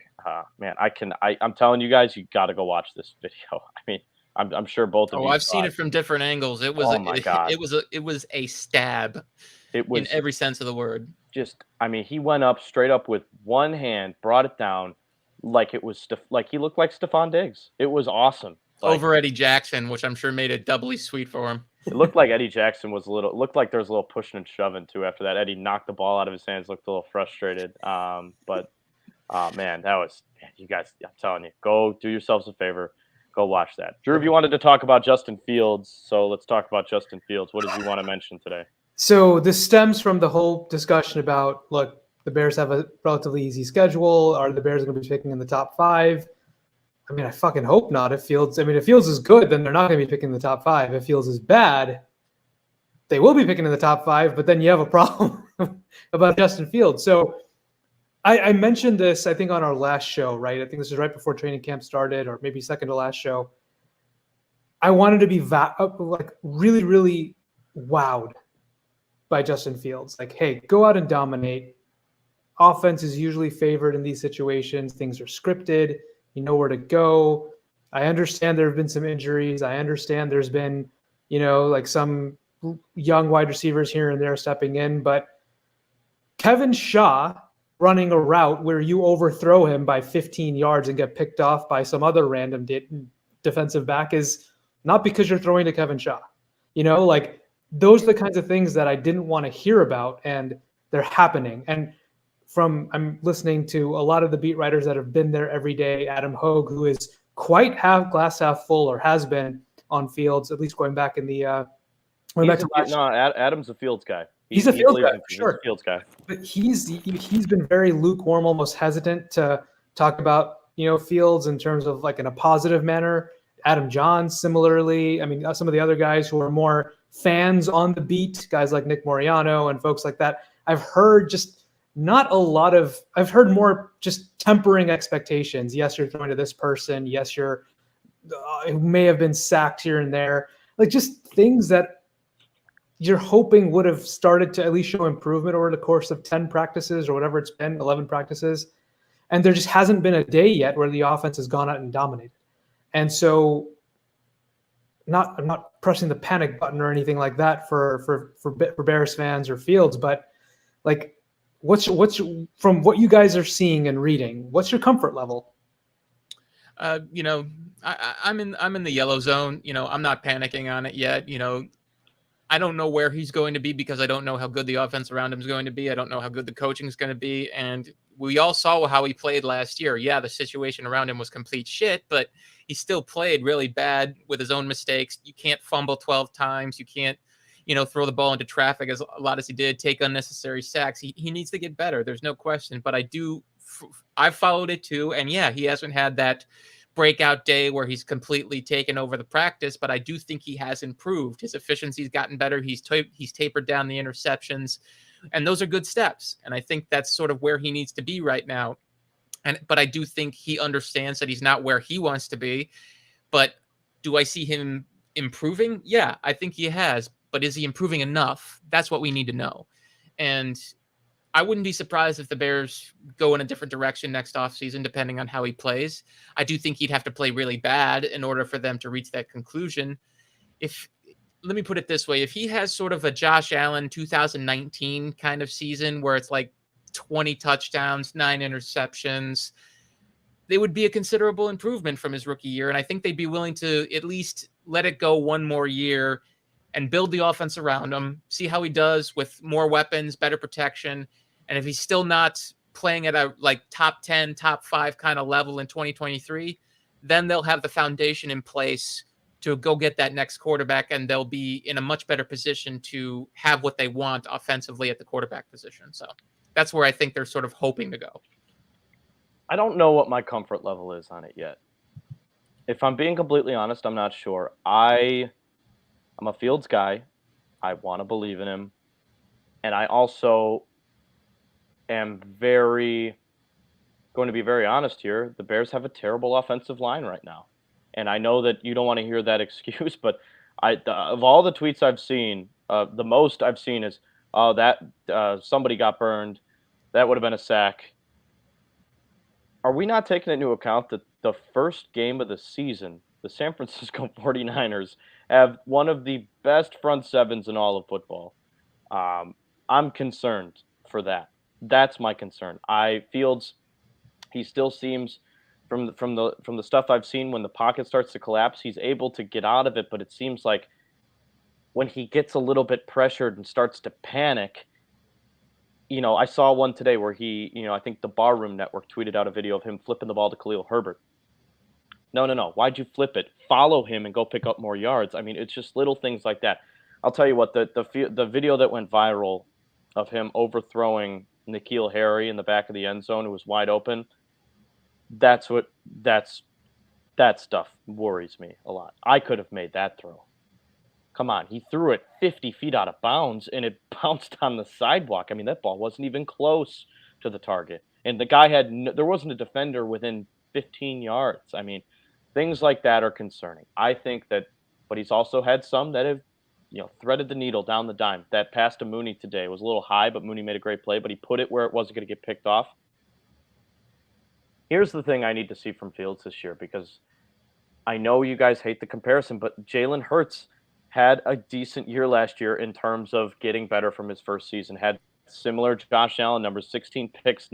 Man, I'm telling you guys, you got to go watch this video. I mean, I'm sure both of you. I've seen it from different angles. It was, oh my God. it was a stab. It was in every sense of the word. He went up straight up with one hand, brought it down like it was like he looked like Stephon Diggs. It was awesome. Over Eddie Jackson, which I'm sure made it doubly sweet for him. It looked like Eddie Jackson looked like there was a little pushing and shoving too after that. Eddie knocked the ball out of his hands, looked a little frustrated. But man, you guys, I'm telling you, go do yourselves a favor. Go watch that. Drew, you wanted to talk about Justin Fields, so let's talk about Justin Fields. What did you want to mention today? So this stems from the whole discussion about, look, the Bears have a relatively easy schedule. Are the Bears going to be picking in the top 5? I mean, I fucking hope not. If Fields is good, then they're not going to be picking in the top 5. If Fields is bad, they will be picking in the top 5, but then you have a problem about Justin Fields. So I mentioned this, I think, on our last show, right? I think this was right before training camp started, or maybe second to last show. I wanted to be really, really wowed by Justin Fields. Like, hey, go out and dominate. Offense is usually favored in these situations. Things are scripted. You know where to go. I understand there have been some injuries. I understand there's been, like some young wide receivers here and there stepping in. But Kevin Shaw running a route where you overthrow him by 15 yards and get picked off by some other random defensive back is not because you're throwing to Kevin Shaw. Those are the kinds of things that I didn't want to hear about, and they're happening. And I'm listening to a lot of the beat writers that have been there every day. Adam Hogue, who is quite glass half full, or has been on Fields, at least going back in the Adam's a Fields guy. He's a Fields guy, for sure. He's a Fields guy. But he's been very lukewarm, almost hesitant to talk about Fields in terms of like in a positive manner. Adam Johns, similarly. I mean, some of the other guys who are more fans on the beat, guys like Nick Moriano and folks like that. I've heard more just tempering expectations. Yes, you're throwing to this person. Yes, you may have been sacked here and there. Like just things that you're hoping would have started to at least show improvement over the course of 10 practices or whatever it's been, 11 practices. And there just hasn't been a day yet where the offense has gone out and dominated. And so I'm not pressing the panic button or anything like that for Bears fans or Fields, but like what's from what you guys are seeing and reading, what's your comfort level? I'm in the yellow zone. I'm not panicking on it yet. I don't know where he's going to be because I don't know how good the offense around him is going to be. I don't know how good the coaching is going to be. And we all saw how he played last year. Yeah, the situation around him was complete shit, but he still played really bad with his own mistakes. You can't fumble 12 times. You can't, throw the ball into traffic as a lot as he did, take unnecessary sacks. He needs to get better. There's no question. But I've followed it too. And yeah, he hasn't had that breakout day where he's completely taken over the practice, but I do think he has improved. His efficiency's gotten better. He's tapered down the interceptions, and those are good steps. And I think that's sort of where he needs to be right now. But I do think he understands that he's not where he wants to be. But do I see him improving? Yeah, I think he has. But is he improving enough? That's what we need to know. And I wouldn't be surprised if the Bears go in a different direction next offseason, depending on how he plays. I do think he'd have to play really bad in order for them to reach that conclusion. Let me put it this way. If he has sort of a Josh Allen 2019 kind of season where it's like 20 touchdowns, 9 interceptions, they would be a considerable improvement from his rookie year. And I think they'd be willing to at least let it go one more year and build the offense around him, see how he does with more weapons, better protection. And if he's still not playing at a like top 10, top 5 kind of level in 2023, then they'll have the foundation in place to go get that next quarterback, and they'll be in a much better position to have what they want offensively at the quarterback position. So that's where I think they're sort of hoping to go. I don't know what my comfort level is on it yet. If I'm being completely honest, I'm not sure. I'm a Fields guy. I want to believe in him. And I also am going to be very honest here. The Bears have a terrible offensive line right now. And I know that you don't want to hear that excuse, but of all the tweets I've seen, the most I've seen is, oh, that somebody got burned. That would have been a sack. Are we not taking into account that the first game of the season, the San Francisco 49ers have one of the best front sevens in all of football? I'm concerned for that. That's my concern. Fields, he still seems from the stuff I've seen, when the pocket starts to collapse, he's able to get out of it, but it seems like when he gets a little bit pressured and starts to panic, I saw one today where he, I think the Barroom Network tweeted out a video of him flipping the ball to Khalil Herbert. No. Why'd you flip it? Follow him and go pick up more yards. I mean, it's just little things like that. I'll tell you what, the video that went viral of him overthrowing N'Keal Harry in the back of the end zone, who was wide open, that stuff worries me a lot. I could have made that throw. Come on, he threw it 50 feet out of bounds, and it bounced on the sidewalk. I mean, that ball wasn't even close to the target. And the guy there wasn't a defender within 15 yards. I mean, things like that are concerning. I think that, but he's also had some that have, threaded the needle down the dime. That pass to Mooney today was a little high, but Mooney made a great play, but he put it where it wasn't going to get picked off. Here's the thing I need to see from Fields this year, because I know you guys hate the comparison, but Jalen Hurts had a decent year last year in terms of getting better from his first season. Had similar Josh Allen numbers, 16 picks,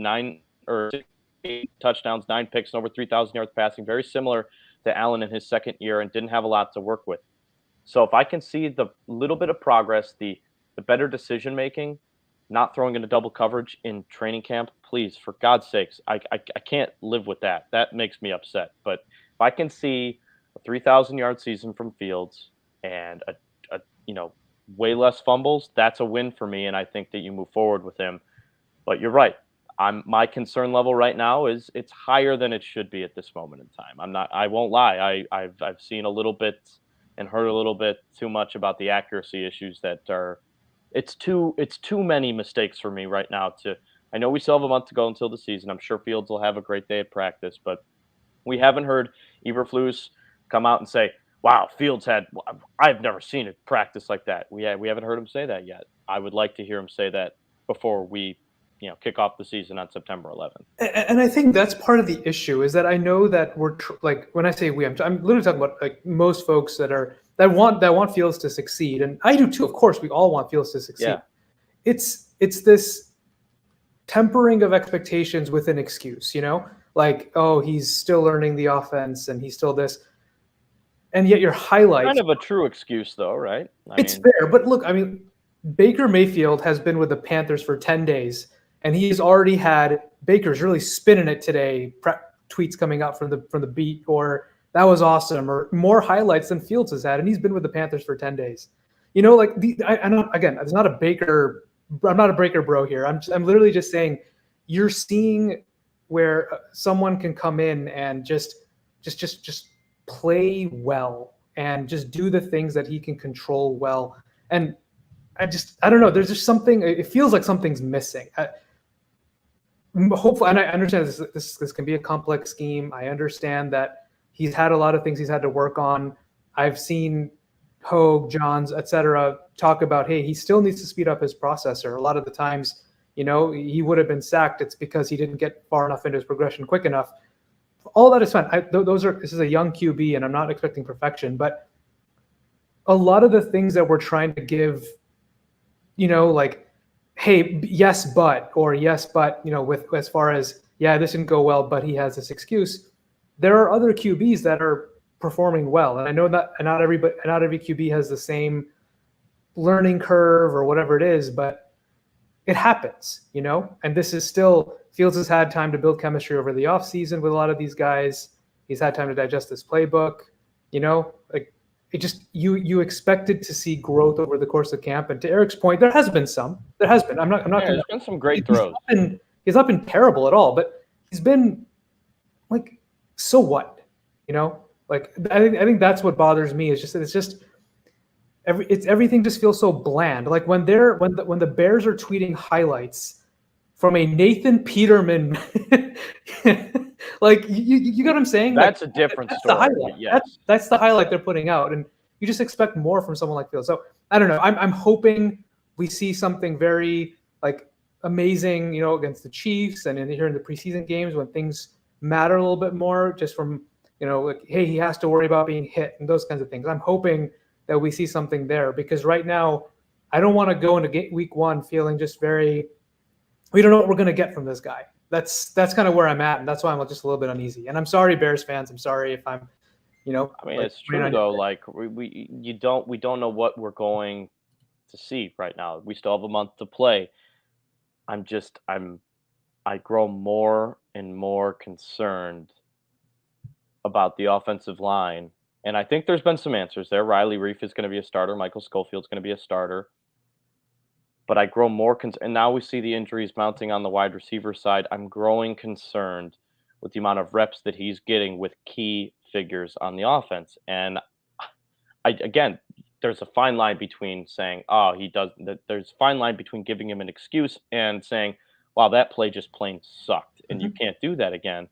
8 touchdowns, 9 picks, and over 3,000 yards passing. Very similar to Allen in his second year, and didn't have a lot to work with. So if I can see the little bit of progress, the better decision making, not throwing into double coverage in training camp, please, for God's sakes, I can't live with that. That makes me upset. But if I can see a 3,000-yard season from Fields and a way less fumbles, that's a win for me, and I think that you move forward with him. But you're right. My concern level right now is it's higher than it should be at this moment in time. I won't lie. I've seen a little bit and heard a little bit too much about the accuracy issues that are. It's too many mistakes for me right now. I know we still have a month to go until the season. I'm sure Fields will have a great day at practice, but we haven't heard Eberflus come out and say, "Wow, Fields I've never seen it practice like that." We haven't heard him say that yet. I would like to hear him say that before we, kick off the season on September 11th. And I think that's part of the issue, is that I know that we're when I say we, I'm literally talking about like most folks that want Fields to succeed, and I do too. Of course, we all want Fields to succeed. Yeah. It's this tempering of expectations with an excuse, like, oh, he's still learning the offense and he's still this, and yet your highlights. Kind of a true excuse, though, right? It's fair, but look, I mean, Baker Mayfield has been with the Panthers for 10 days. And he's already had Baker's really spinning it today. Tweets coming out from the beat, or that was awesome, or more highlights than Fields has had, and he's been with the Panthers for 10 days. Again, it's not a Baker. I'm not a Baker bro here. I'm literally just saying you're seeing where someone can come in and just play well and just do the things that he can control well. And I don't know. There's just something. It feels like something's missing. Hopefully, and I understand this can be a complex scheme. I understand that he's had a lot of things he's had to work on. I've seen Hogue, Johns, etc. talk about, hey, he still needs to speed up his processor. A lot of the times, he would have been sacked. It's because he didn't get far enough into his progression quick enough. All that is fine. This is a young QB, and I'm not expecting perfection, but a lot of the things that we're trying to give, like, hey, yes, but, with as far as, yeah, this didn't go well, but he has this excuse. There are other QBs that are performing well, and I know that not every QB has the same learning curve or whatever it is, but it happens, And this is still, Fields has had time to build chemistry over the offseason with a lot of these guys. He's had time to digest this playbook, It just you expected to see growth over the course of camp, and to Eric's point, there has been some. There has been. I'm not. There's been some great throws. He's not been terrible at all, but he's been like, so what? I think that's what bothers me. Is just everything just feels so bland. Like when the Bears are tweeting highlights from a Nathan Peterman. Like you get what I'm saying? That's like, a different that's story. The highlight. Yes. That's the highlight they're putting out, and you just expect more from someone like Fields. So I don't know. I'm hoping we see something very like amazing, against the Chiefs and here in the preseason games when things matter a little bit more, just from like, hey, he has to worry about being hit and those kinds of things. I'm hoping that we see something there, because right now I don't want to go into week 1 feeling just very, we don't know what we're going to get from this guy. That's kind of where I'm at, and that's why I'm just a little bit uneasy. And I'm sorry, Bears fans. I'm sorry if I'm, I mean, like, it's true though. Like we don't know what we're going to see right now. We still have a month to play. I grow more and more concerned about the offensive line, and I think there's been some answers there. Riley Reif is going to be a starter. Michael Schofield's going to be a starter. But I grow more concerned, and now we see the injuries mounting on the wide receiver side. I'm growing concerned with the amount of reps that he's getting with key figures on the offense. And again, there's a fine line between saying, "Oh, he does." There's a fine line between giving him an excuse and saying, "Wow, that play just plain sucked, and you can't do that again."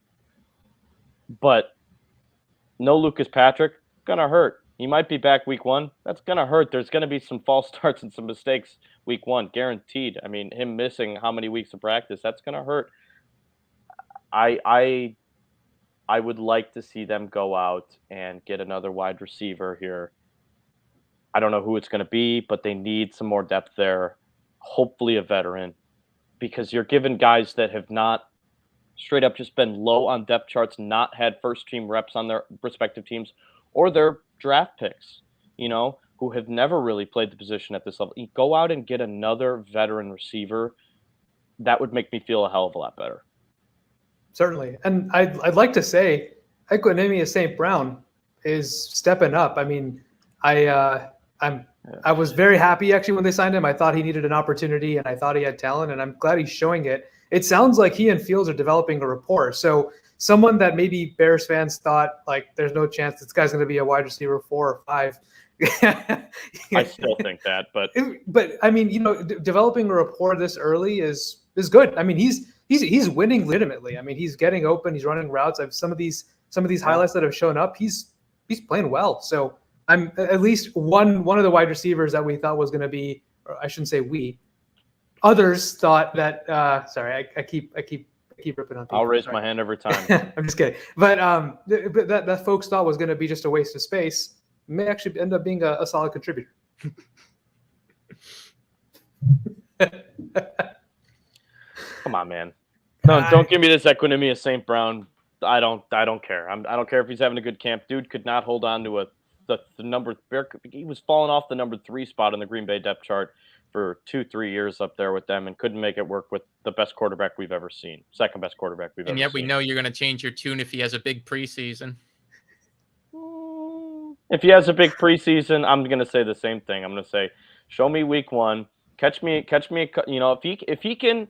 But no Lucas Patrick, gonna hurt. He might be back week 1. That's gonna hurt. There's gonna be some false starts and some mistakes week 1, guaranteed. I mean, him missing how many weeks of practice, that's gonna hurt. I would like to see them go out and get another wide receiver here. I don't know who it's gonna be, but they need some more depth there. Hopefully a veteran, because you're giving guys that have not straight up just been low on depth charts, not had first team reps on their respective teams, or their draft picks, who have never really played the position at this level. You go out and get another veteran receiver. That would make me feel a hell of a lot better. Certainly. And I'd like to say Equanimeous St. Brown is stepping up. I mean, I was very happy actually when they signed him. I thought he needed an opportunity and I thought he had talent, and I'm glad he's showing it. It sounds like he and Fields are developing a rapport. So someone that maybe Bears fans thought like there's no chance this guy's going to be a wide receiver 4 or 5. I still think that, but I mean, developing a rapport this early is good. I mean, he's winning legitimately. I mean, he's getting open, he's running routes. I've some of these highlights that have shown up. He's playing well. So I'm at least one of the wide receivers that we thought was going to be, or I shouldn't say we. Others thought that. Sorry, I keep ripping on people. I'll raise my hand every time. I'm just kidding. But that folks thought was going to be just a waste of space may actually end up being a solid contributor. Come on, man. No, don't give me this Equanimeous St. Brown. I don't care. I don't care if he's having a good camp. Dude could not hold on to the number. He was falling off the number 3 spot in the Green Bay depth chart for 2-3 years up there with them, and couldn't make it work with the best quarterback we've ever seen, second best quarterback we've ever seen. And yet we know you're going to change your tune if he has a big preseason. If he has a big preseason, I'm going to say the same thing. I'm going to say, show me week 1, catch me. If he can,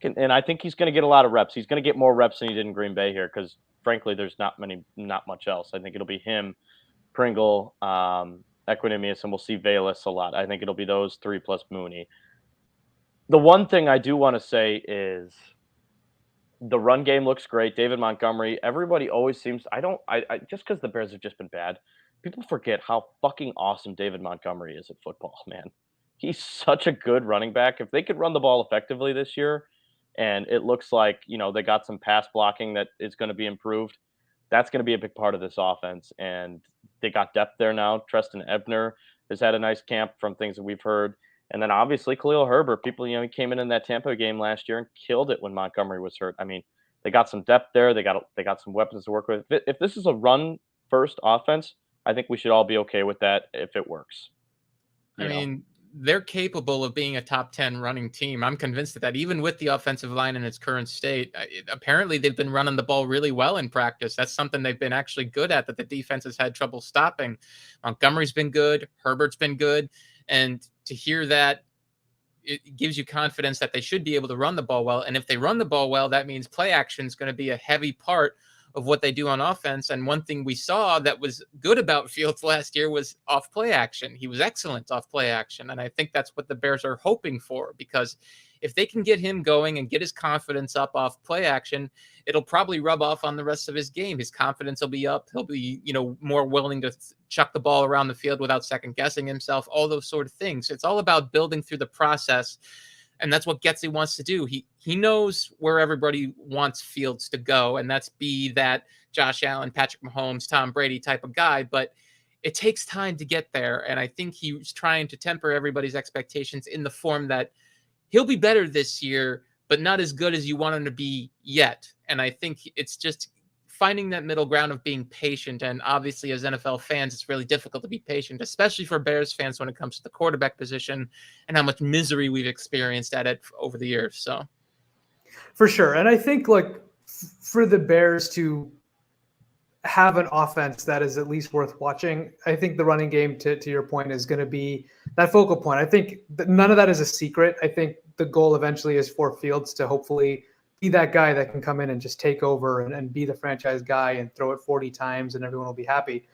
and I think he's going to get a lot of reps. He's going to get more reps than he did in Green Bay here, because frankly, there's not much else. I think it'll be him, Pringle, Equanimeous, and we'll see Valus a lot. I think it'll be those 3 plus Mooney. The one thing I do want to say is the run game looks great. David Montgomery, everybody always seems, I just because the Bears have just been bad, people forget how fucking awesome David Montgomery is at football, man. He's such a good running back. If they could run the ball effectively this year, and it looks like, they got some pass blocking that is going to be improved, that's going to be a big part of this offense. And they got depth there now. Treston Ebner has had a nice camp from things that we've heard. And then obviously Khalil Herbert, people, he came in that Tampa game last year and killed it when Montgomery was hurt. I mean, they got some depth there. They got some weapons to work with. If this is a run first offense, I think we should all be okay with that if it works. I mean, they're capable of being a top 10 running team. I'm convinced of that, even with the offensive line in its current state. Apparently, they've been running the ball really well in practice. That's something they've been actually good at, that the defense has had trouble stopping. Montgomery's been good. Herbert's been good. And to hear that, it gives you confidence that they should be able to run the ball well. And if they run the ball well, that means play action is going to be a heavy part of what they do on offense. And one thing we saw that was good about Fields last year was off play action. He was excellent off play action. And I think that's what the Bears are hoping for, because if they can get him going and get his confidence up off play action, it'll probably rub off on the rest of his game. His confidence will be up. He'll be, more willing to chuck the ball around the field without second guessing himself, all those sort of things. It's all about building through the process. And that's what Getsy wants to do. He knows where everybody wants Fields to go, and that's be that Josh Allen, Patrick Mahomes, Tom Brady type of guy. But it takes time to get there. And I think he's trying to temper everybody's expectations in the form that he'll be better this year, but not as good as you want him to be yet. And I think it's just finding that middle ground of being patient. And obviously, as NFL fans, it's really difficult to be patient, especially for Bears fans when it comes to the quarterback position and how much misery we've experienced at it over the years. So, for sure. And I think for the Bears to have an offense that is at least worth watching, I think the running game, to your point, is going to be that focal point. I think none of that is a secret. I think the goal eventually is for Fields to hopefully be that guy that can come in and just take over and be the franchise guy and throw it 40 times and everyone will be happy.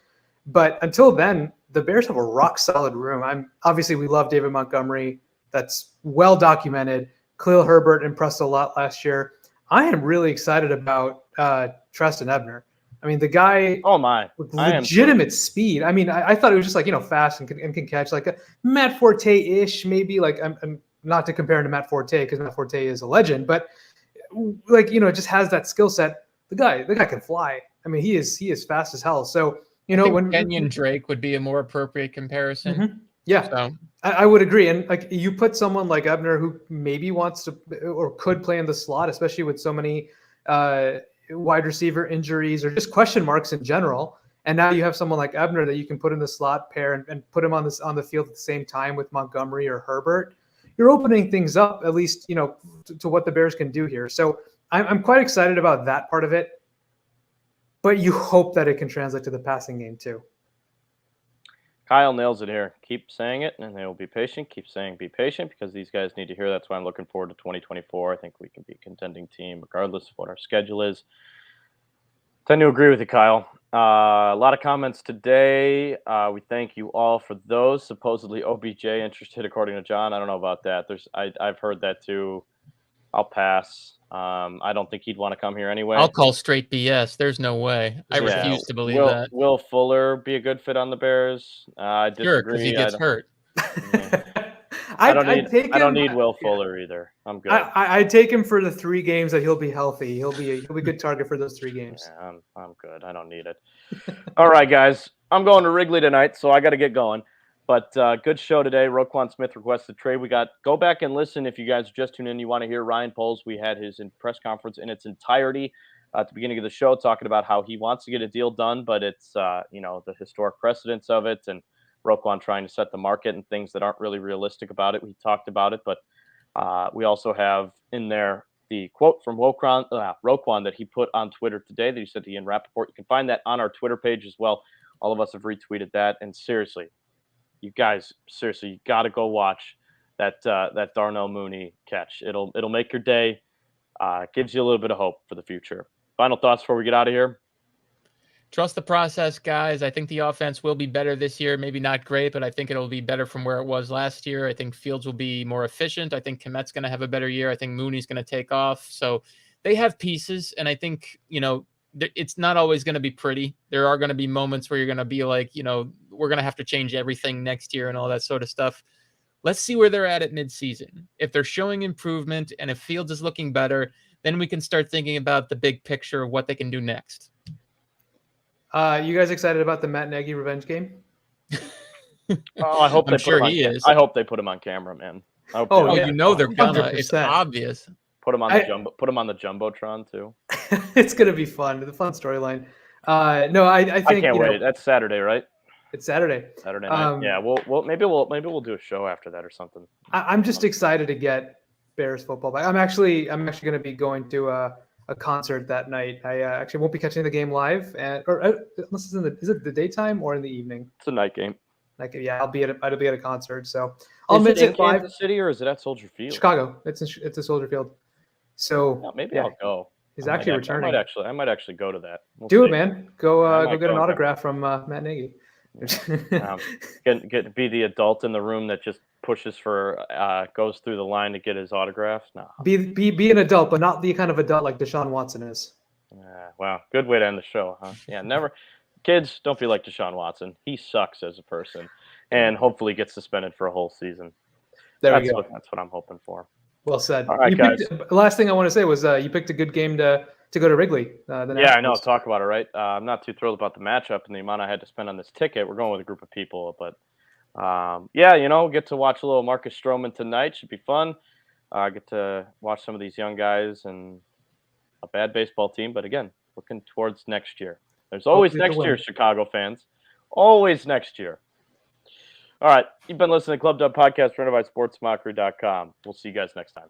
But until then, the Bears have a rock solid room. Obviously we love David Montgomery. That's well documented. Khalil Herbert impressed a lot last year. I am really excited about Treston Ebner. I mean, the guy, with legitimate speed. I mean, I thought it was just fast and can catch, like a Matt Forte-ish, maybe. I'm not to compare him to Matt Forte, because Matt Forte is a legend, but just has that skill set. The guy can fly. I mean, he is fast as hell. So when Kenyon Drake would be a more appropriate comparison. Mm-hmm. Yeah, so I would agree. And you put someone like Ebner, who maybe wants to or could play in the slot, especially with so many wide receiver injuries or just question marks in general. And now you have someone like Ebner that you can put in the slot pair and put him on the field at the same time with Montgomery or Herbert. You're opening things up, at least, to what the Bears can do here. So I'm quite excited about that part of it, but you hope that it can translate to the passing game too. Kyle nails it here. Keep saying it, and they will be patient. Keep saying be patient, because these guys need to hear. That's why I'm looking forward to 2024. I think we can be a contending team regardless of what our schedule is. Tend to agree with you, Kyle. A lot of comments today. We thank you all for those. Supposedly OBJ interested, according to John. I don't know about that. I've heard that too. I'll pass. I don't think he'd want to come here anyway. I'll call straight BS. There's no way. I refuse to believe that. Will Fuller be a good fit on the Bears? I disagree. Sure, because he gets hurt. Yeah. I don't need Will Fuller either. I'm good. I take him for the 3 games that he'll be healthy. He'll be a good target for those 3 games. Yeah, I'm good. I don't need it. All right, guys. I'm going to Wrigley tonight, so I got to get going. But good show today. Roquan Smith requested trade. Go back and listen if you guys just tuned in. You want to hear Ryan Poles. We had his press conference in its entirety at the beginning of the show, talking about how he wants to get a deal done, but it's the historic precedence of it, and Roquan trying to set the market and things that aren't really realistic about it. We talked about it, but we also have in there the quote from Roquan that he put on Twitter today that he said to Ian Rappaport. You can find that on our Twitter page as well. All of us have retweeted that. And seriously, you guys, you got to go watch that Darnell Mooney catch. It'll make your day. Gives you a little bit of hope for the future. Final thoughts before we get out of here. Trust the process, guys. I think the offense will be better this year. Maybe not great, but I think it'll be better from where it was last year. I think Fields will be more efficient. I think Kmet's going to have a better year. I think Mooney's going to take off. So they have pieces, and I think, it's not always going to be pretty. There are going to be moments where you're going to be like, we're going to have to change everything next year and all that sort of stuff. Let's see where they're at midseason. If they're showing improvement and if Fields is looking better, then we can start thinking about the big picture of what they can do next. You guys excited about the Matt Nagy revenge game? I hope I'm sure he is. I hope they put him on camera, man. They're gonna. 100%. It's obvious. Put him on the jumbotron too. It's gonna be fun. The fun storyline. No, I think I can't wait. That's Saturday, right? It's Saturday. Saturday night. Yeah. Maybe we'll do a show after that or something. I'm just excited to get Bears football back. I'm actually going to be going to a concert that night. I actually won't be catching the game live, unless it's is it the daytime or in the evening? It's a night game. I'll be at a concert, so I'll miss it live. Kansas City, or is it at Soldier Field? Chicago. It's at Soldier Field. So maybe I'll go. He's actually returning. I might actually go to that. We'll Do see. it, man. Go might get an go, autograph from Matt Nagy. Be the adult in the room that just pushes for goes through the line to get his autograph. No. Be an adult, but not the kind of adult like Deshaun Watson is. Wow, good way to end the show, huh? Yeah, never. Kids, don't be like Deshaun Watson. He sucks as a person, and hopefully gets suspended for a whole season. That's what I'm hoping for. Well said. All right, guys. Last thing I want to say was you picked a good game to go to Wrigley. Yeah, I know. Talk about it, right? I'm not too thrilled about the matchup and the amount I had to spend on this ticket. We're going with a group of people, but get to watch a little Marcus Stroman tonight. Should be fun. Get to watch some of these young guys and a bad baseball team, but again, looking towards next year. There's always next year, Chicago fans. Always next year. All right, you've been listening to ClubDub Podcast presented by SportsMockery.com. We'll see you guys next time.